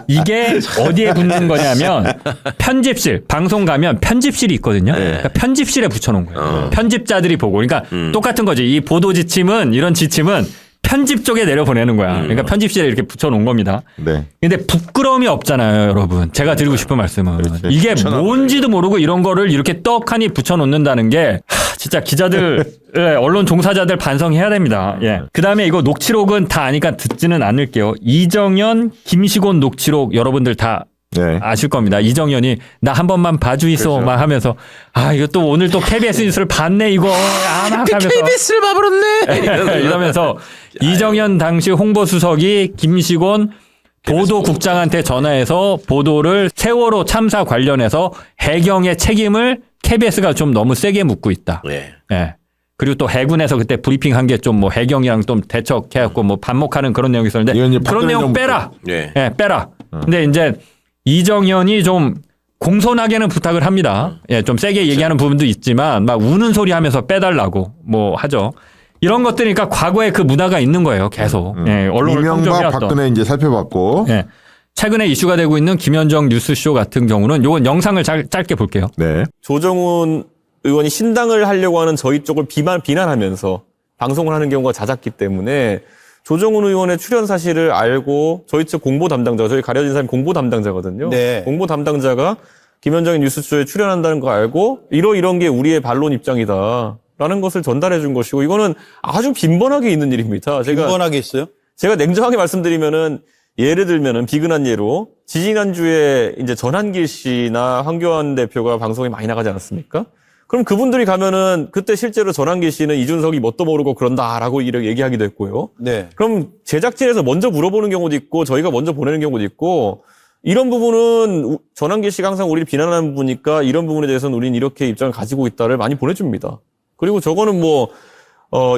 Speaker 2: 이게 어디에 붙는 거냐면 편집실 방송 가면 편집실이 있거든요. 그러니까 편집실에 붙여놓은 거예요. 편집자들이 보고. 그러니까 똑같은 거지. 이 보도 지침은 이런 지침은 편집 쪽에 내려보내는 거야. 그러니까 편집실에 이렇게 붙여놓은 겁니다.
Speaker 4: 네.
Speaker 2: 근데 부끄러움이 없잖아요, 여러분. 제가 드리고 싶은 말씀은 이게 뭔지도 모르고 이런 거를 이렇게 떡하니 붙여놓는다는 게 진짜 기자들, 언론 종사자들 반성해야 됩니다. 예. 그다음에 이거 녹취록은 다 아니까 듣지는 않을게요. 이정현, 김시곤 녹취록 여러분들 다
Speaker 4: 네.
Speaker 2: 아실 겁니다. 이정현이 나 한 번만 봐주이소 막 하면서 이거 또 오늘 또 KBS 뉴스를 봤네 이거 막 하면서
Speaker 5: KBS를 봐버렸네.
Speaker 2: 이러면서 이정현 당시 홍보수석이 김시곤 보도국장한테 전화해서 보도를 세월호 참사 관련해서 해경의 책임을 KBS가 좀 너무 세게 묻고 있다.
Speaker 3: 네.
Speaker 2: 예. 그리고 또 해군에서 그때 브리핑 한 게 좀 뭐 해경이랑 좀 대척해갖고 뭐 반목하는 그런 내용이 있었는데
Speaker 4: 이건 이제
Speaker 2: 그런
Speaker 4: 박근혜
Speaker 2: 내용
Speaker 4: 정부
Speaker 2: 빼라.
Speaker 3: 네.
Speaker 2: 예, 빼라. 근데 이제 이정현이 좀 공손하게는 부탁을 합니다. 예, 좀 세게 얘기하는 부분도 있지만 막 우는 소리 하면서 빼달라고 뭐 하죠. 이런 것들이니까 과거에 그 문화가 있는 거예요. 계속. 예, 언론을
Speaker 4: 이명박
Speaker 2: 통정해왔던.
Speaker 4: 박근혜 이제 살펴봤고.
Speaker 2: 예. 최근에 이슈가 되고 있는 김현정 뉴스쇼 같은 경우는 요건 영상을 짧게 볼게요.
Speaker 4: 네.
Speaker 8: 조정훈 의원이 신당을 하려고 하는 저희 쪽을 비난하면서 방송을 하는 경우가 잦았기 때문에 조정훈 의원의 출연 사실을 알고 저희 측 공보 담당자, 저희 가려진 사람이 공보 담당자거든요.
Speaker 1: 네.
Speaker 8: 공보 담당자가 김현정의 뉴스쇼에 출연한다는 거 알고 이런 게 우리의 반론 입장이다라는 것을 전달해 준 것이고 이거는 아주 빈번하게 있는 일입니다.
Speaker 1: 빈번하게 있어요?
Speaker 8: 제가 냉정하게 말씀드리면은 예를 들면은 비근한 예로 지지난주에 이제 전한길 씨나 황교안 대표가 방송에 많이 나가지 않았습니까? 그럼 그분들이 가면은 그때 실제로 전한길 씨는 이준석이 뭣도 모르고 그런다라고 이렇게 얘기하기도 했고요.
Speaker 1: 네.
Speaker 8: 그럼 제작진에서 먼저 물어보는 경우도 있고 저희가 먼저 보내는 경우도 있고 이런 부분은 전한길 씨가 항상 우리를 비난하는 부분이니까 이런 부분에 대해서는 우리는 이렇게 입장을 가지고 있다를 많이 보내줍니다. 그리고 저거는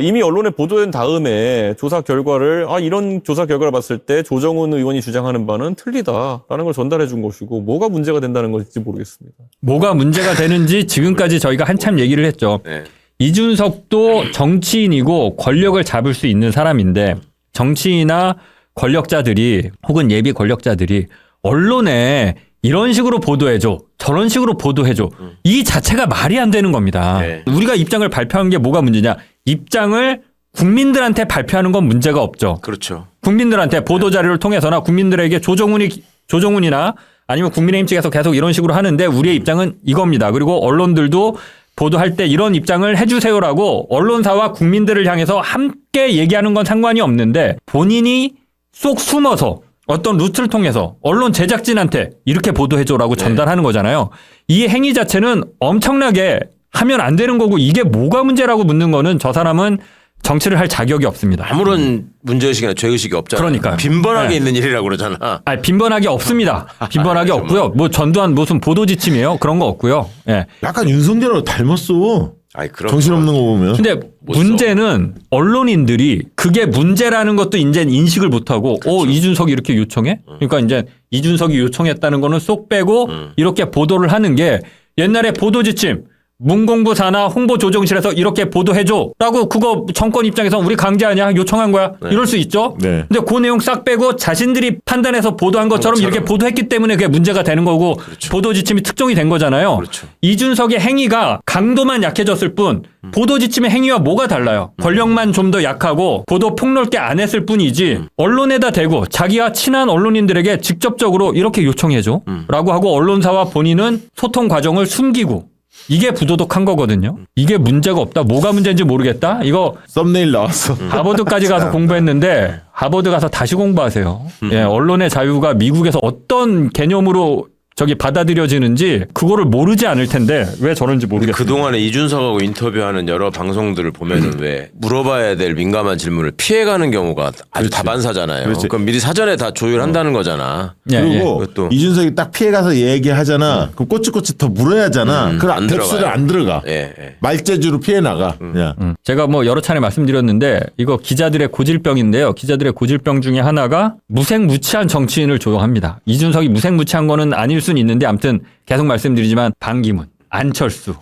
Speaker 8: 이미 언론에 보도된 다음에 조사 결과를 이런 조사 결과를 봤을 때 조정훈 의원이 주장하는 바는 틀리다라는 걸 전달해 준 것이고 뭐가 문제가 된다는 것인지 모르겠습니다.
Speaker 2: 뭐가 문제가 되는지 지금까지 저희가 한참 얘기를 했죠.
Speaker 3: 네.
Speaker 2: 이준석도 정치인이고 권력을 잡을 수 있는 사람인데 정치인이나 권력자들이 혹은 예비 권력자들이 언론에 이런 식으로 보도해줘. 저런 식으로 보도해줘. 이 자체가 말이 안 되는 겁니다.
Speaker 3: 네.
Speaker 2: 우리가 입장을 발표한 게 뭐가 문제냐. 입장을 국민들한테 발표하는 건 문제가 없죠.
Speaker 3: 그렇죠.
Speaker 2: 국민들한테 보도자료를 통해서나 국민들에게 조정훈이나 아니면 국민의힘 측에서 계속 이런 식으로 하는데 우리의 입장은 이겁니다. 그리고 언론들도 보도할 때 이런 입장을 해주세요라고 언론사와 국민들을 향해서 함께 얘기하는 건 상관이 없는데 본인이 쏙 숨어서 어떤 루트를 통해서 언론 제작진한테 이렇게 보도해줘라고 전달하는 거잖아요. 이 행위 자체는 엄청나게 하면 안 되는 거고 이게 뭐가 문제라고 묻는 거는 저 사람은 정치를 할 자격이 없습니다.
Speaker 3: 아무런 문제의식이나 죄의식이 없잖아요.
Speaker 2: 그러니까요.
Speaker 3: 빈번하게
Speaker 2: 네.
Speaker 3: 있는 일이라고 그러잖아.
Speaker 2: 빈번하게 없습니다. 빈번하게 없고요. 뭐 전두환 무슨 보도 지침이에요? 그런 거 없고요. 예.
Speaker 4: 약간 윤석열하고 닮았어.
Speaker 3: 그럼.
Speaker 4: 정신없는 거 보면.
Speaker 2: 근데 문제는 언론인들이 그게 문제라는 것도 이제 인식을 못하고 이준석이 이렇게 요청해? 그러니까 이제 이준석이 요청했다는 거는 쏙 빼고 이렇게 보도를 하는 게 옛날에 보도 지침 문공부 산하 홍보조정실에서 이렇게 보도해줘라고 그거 정권 입장에서 우리 강제하냐 요청한 거야 이럴 수 있죠.
Speaker 4: 네.
Speaker 2: 근데 그 내용 싹 빼고 자신들이 판단해서 보도한 것처럼 이렇게 보도했기 때문에 그게 문제가 되는 거고 보도 지침이 특종이 된 거잖아요.
Speaker 3: 그렇죠.
Speaker 2: 이준석의 행위가 강도만 약해졌을 뿐 보도 지침의 행위와 뭐가 달라요? 권력만 좀 더 약하고 보도 폭넓게 안 했을 뿐이지 언론에다 대고 자기와 친한 언론인들에게 직접적으로 이렇게 요청해줘 라고 하고 언론사와 본인은 소통 과정을 숨기고 이게 부도덕한 거거든요. 이게 문제가 없다. 뭐가 문제인지 모르겠다. 이거
Speaker 4: 썸네일 나왔어.
Speaker 2: 하버드까지 가서 공부했는데 하버드 가서 다시 공부하세요. 예, 언론의 자유가 미국에서 어떤 개념으로 저기 받아들여지는지 그거를 모르지 않을 텐데 왜 저런지 모르겠어요.
Speaker 5: 그동안에 이준석하고 인터뷰하는 여러 방송들을 보면은 왜 물어봐야 될 민감한 질문을 피해가는 경우가 아주 다반사잖아요.
Speaker 4: 그렇지.
Speaker 5: 그럼 미리 사전에 다 조율한다는 거잖아.
Speaker 2: 예,
Speaker 4: 그리고
Speaker 5: 그것도.
Speaker 4: 이준석이 딱 피해가서 얘기하잖아. 그럼 꼬치꼬치 더 물어야 하잖아. 그럼
Speaker 5: 안
Speaker 4: 뎁스를
Speaker 5: 들어가요.
Speaker 4: 안 들어가.
Speaker 5: 예, 예.
Speaker 4: 말재주로 피해 나가. 그냥.
Speaker 2: 제가 뭐 여러 차례 말씀드렸는데 이거 기자들의 고질병인데요. 기자들의 고질병 중에 하나가 무색무취한 정치인을 조롱합니다. 이준석이 무색무취한 거는 아닐 수는 있는데 아무튼 계속 말씀드리지만 반기문, 안철수,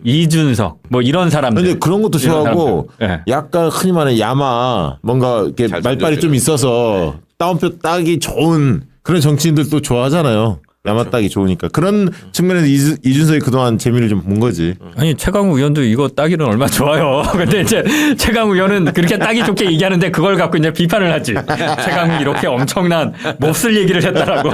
Speaker 2: 이준석 뭐 이런 사람들.
Speaker 4: 근데 그런 것도
Speaker 2: 이런
Speaker 4: 좋아하고
Speaker 2: 사람들. 예.
Speaker 4: 약간 흔히 말하는 야마 뭔가 이렇게
Speaker 5: 잘
Speaker 4: 말빨이
Speaker 5: 던져주는.
Speaker 4: 좀 있어서 따옴표 따기 좋은 그런 정치인들도 좋아하잖아요. 야마 따기 좋으니까 그런 측면에서 이준석이 그동안 재미를 좀 본 거지.
Speaker 2: 아니 최강욱 의원도 이거 따기는 얼마나 좋아요. 근데 이제 최강욱 의원은 그렇게 따기 좋게 얘기하는데 그걸 갖고 이제 비판을 하지. 최강욱 이렇게 엄청난 몹쓸 얘기를 했다라고.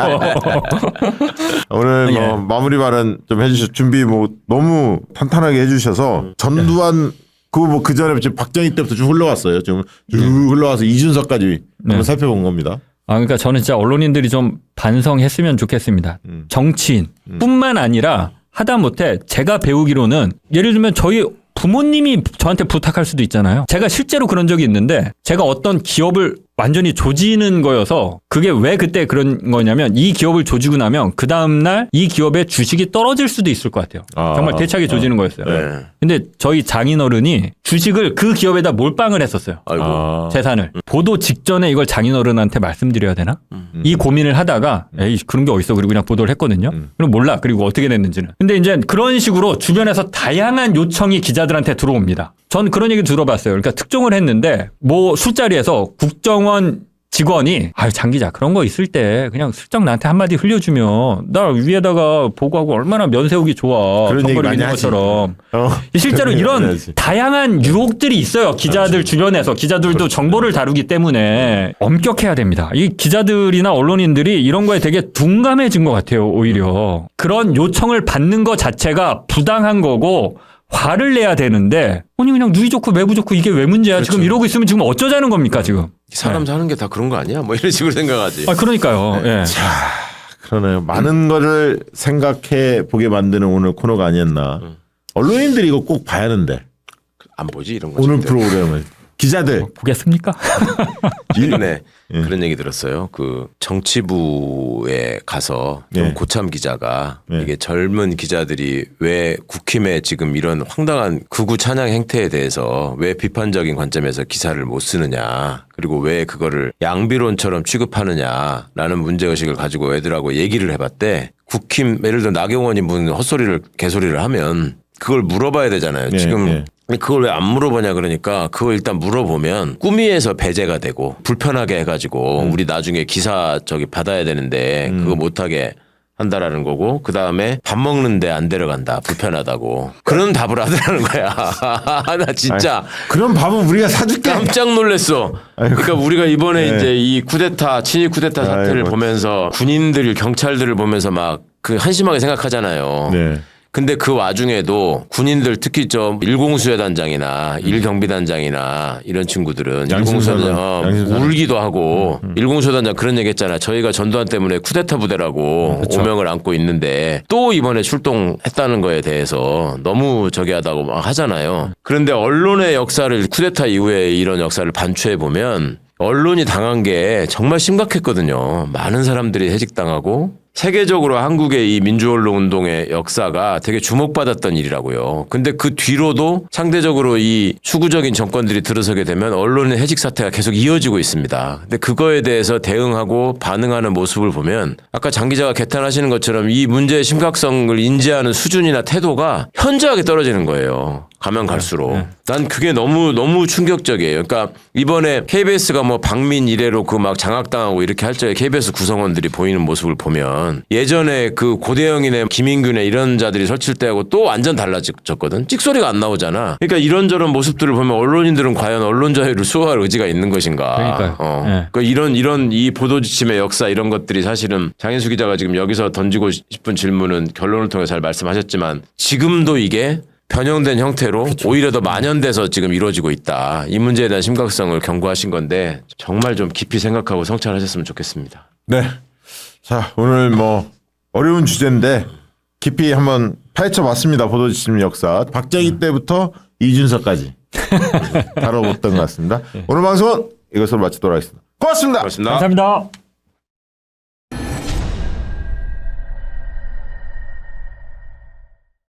Speaker 4: 오늘 뭐
Speaker 2: 예.
Speaker 4: 마무리 발언 좀 해주셔 준비 뭐 너무 탄탄하게 해주셔서 전두환 그 전에 지금 박정희 때부터 쭉 흘러왔어요. 지금 쭉 흘러와서 이준석까지 한번 살펴본 겁니다.
Speaker 2: 아, 그러니까 저는 진짜 언론인들이 좀 반성했으면 좋겠습니다. 정치인뿐만 아니라 하다못해 제가 배우기로는 예를 들면 저희 부모님이 저한테 부탁할 수도 있잖아요. 제가 실제로 그런 적이 있는데 제가 어떤 기업을 완전히 조지는 거여서 그게 왜 그때 그런 거냐면 이 기업을 조지고 나면 그 다음날 이 기업의 주식이 떨어질 수도 있을 것 같아요. 정말 대차게 조지는 거였어요.
Speaker 5: 네.
Speaker 2: 근데 저희 장인어른이 주식을 그 기업에다 몰빵을 했었어요.
Speaker 5: 아이고.
Speaker 2: 재산을. 보도 직전에 이걸 장인어른한테 말씀드려야 되나? 이 고민을 하다가 에이 그런 게 어딨어. 그리고 그냥 보도를 했거든요. 그럼 몰라. 그리고 어떻게 됐는지는. 근데 이제 그런 식으로 주변에서 다양한 요청이 기자들한테 들어옵니다. 전 그런 얘기 들어봤어요. 그러니까 특종을 했는데 뭐 술자리에서 국정원 직원이 아유 장 기자 그런 거 있을 때 그냥 슬쩍 나한테 한마디 흘려주면 나 위에다가 보고하고 얼마나 면세우기 좋아.
Speaker 4: 그런 얘기
Speaker 2: 정보를
Speaker 4: 많이
Speaker 2: 믿는
Speaker 4: 하지.
Speaker 2: 것처럼.
Speaker 4: 어.
Speaker 2: 실제로
Speaker 4: 그런 얘기 많이
Speaker 2: 이런
Speaker 4: 하지.
Speaker 2: 다양한 유혹들이 있어요. 기자들 주변에서. 기자들도 정보를 다루기 때문에 엄격해야 됩니다. 이 기자들이나 언론인들이 이런 거에 되게 둔감해진 것 같아요. 오히려. 그런 요청을 받는 것 자체가 부당한 거고 화를 내야 되는데 아니 그냥 누이 좋고 매부 좋고 이게 왜 문제야. 지금 이러고 있으면 지금 어쩌자는 겁니까 지금.
Speaker 5: 사람 사는 게 다 그런 거 아니야? 뭐 이런 식으로 생각하지.
Speaker 2: 아 그러니까요. 예.
Speaker 4: 그러네요. 많은 거를 생각해 보게 만드는 오늘 코너가 아니었나. 언론인들이 이거 꼭 봐야 하는데
Speaker 5: 안 보지 이런 거.
Speaker 4: 오늘
Speaker 5: 절대.
Speaker 4: 프로그램을 기자들
Speaker 2: 보겠습니까?
Speaker 5: 최근에 그런 얘기 들었어요. 그 정치부에 가서 좀
Speaker 4: 네.
Speaker 5: 고참 기자가
Speaker 4: 네.
Speaker 5: 이게 젊은 기자들이 왜 국힘의 지금 이런 황당한 극우 찬양 행태에 대해서 왜 비판적인 관점에서 기사를 못 쓰느냐, 그리고 왜 그거를 양비론처럼 취급하느냐라는 문제의식을 가지고 애들하고 얘기를 해봤대. 국힘 예를 들어 나경원이 무슨 헛소리를 개소리를 하면 그걸 물어봐야 되잖아요.
Speaker 4: 네,
Speaker 5: 지금
Speaker 4: 네.
Speaker 5: 그걸 왜 안 물어보냐 그러니까 그거 일단 물어보면 꾸미에서 배제가 되고 불편하게 해가지고 우리 나중에 기사 저기 받아야 되는데 그거 못하게 한다라는 거고, 그 다음에 밥 먹는데 안 데려간다 불편하다고 그런 답을 하더라는 거야. 나 진짜
Speaker 4: 그런 밥은 우리가 사줄게.
Speaker 5: 깜짝 놀랐어. 그러니까 우리가 이번에
Speaker 4: 네.
Speaker 5: 이제 이 쿠데타 친일 쿠데타 사태를
Speaker 4: 아이고.
Speaker 5: 보면서 군인들 경찰들을 보면서 막 그 한심하게 생각하잖아요.
Speaker 4: 네.
Speaker 5: 근데 그 와중에도 군인들 특히 저 일공수여단장이나 일경비단장이나 이런 친구들은
Speaker 4: 양심사단.
Speaker 5: 일공수여단장 울기도 하고 일공수여단장 그런 얘기했잖아. 저희가 전두환 때문에 쿠데타 부대라고 오명을 안고 있는데 또 이번에 출동했다는 거에 대해서 너무 저기 하다고 막 하잖아요. 그런데 언론의 역사를 쿠데타 이후에 이런 역사를 반추해 보면 언론이 당한 게 정말 심각했거든요. 많은 사람들이 해직당하고 세계적으로 한국의 이 민주언론 운동의 역사가 되게 주목받았던 일이라고요. 근데 그 뒤로도 상대적으로 이 수구적인 정권들이 들어서게 되면 언론의 해직 사태가 계속 이어지고 있습니다. 근데 그거에 대해서 대응하고 반응하는 모습을 보면 아까 장 기자가 개탄하시는 것처럼 이 문제의 심각성을 인지하는 수준이나 태도가 현저하게 떨어지는 거예요. 가면 갈수록. 난 그게 너무 충격적이에요. 그러니까 이번에 KBS가 뭐 박민 이래로 그 막 장악당하고 이렇게 할 적에 KBS 구성원들이 보이는 모습을 보면 예전에 그 고대영이네 김인균네 이런 자들이 설칠 때하고 또 완전 달라졌거든. 찍소리가 안 나오잖아. 그러니까 이런저런 모습들을 보면 언론인들은 과연 언론 자유를 수호할 의지가 있는 것인가.
Speaker 2: 그러니까요. 네.
Speaker 5: 그러니까 이런 이 보도 지침의 역사 이런 것들이 사실은 장인수 기자가 지금 여기서 던지고 싶은 질문은 결론을 통해 잘 말씀하셨지만 지금도 이게 변형된 형태로 오히려 더 만연돼서 지금 이루어지고 있다. 이 문제에 대한 심각성을 경고하신 건데 정말 좀 깊이 생각하고 성찰하셨으면 좋겠습니다.
Speaker 6: 네. 자, 오늘 뭐 어려운 주제인데 깊이 한번 파헤쳐 봤습니다. 보도지침 역사. 박정희 때부터 이준석까지 다뤄봤던 것 같습니다. 오늘 방송은 이것으로 마치도록 하겠습니다. 고맙습니다.
Speaker 5: 고맙습니다.
Speaker 2: 감사합니다.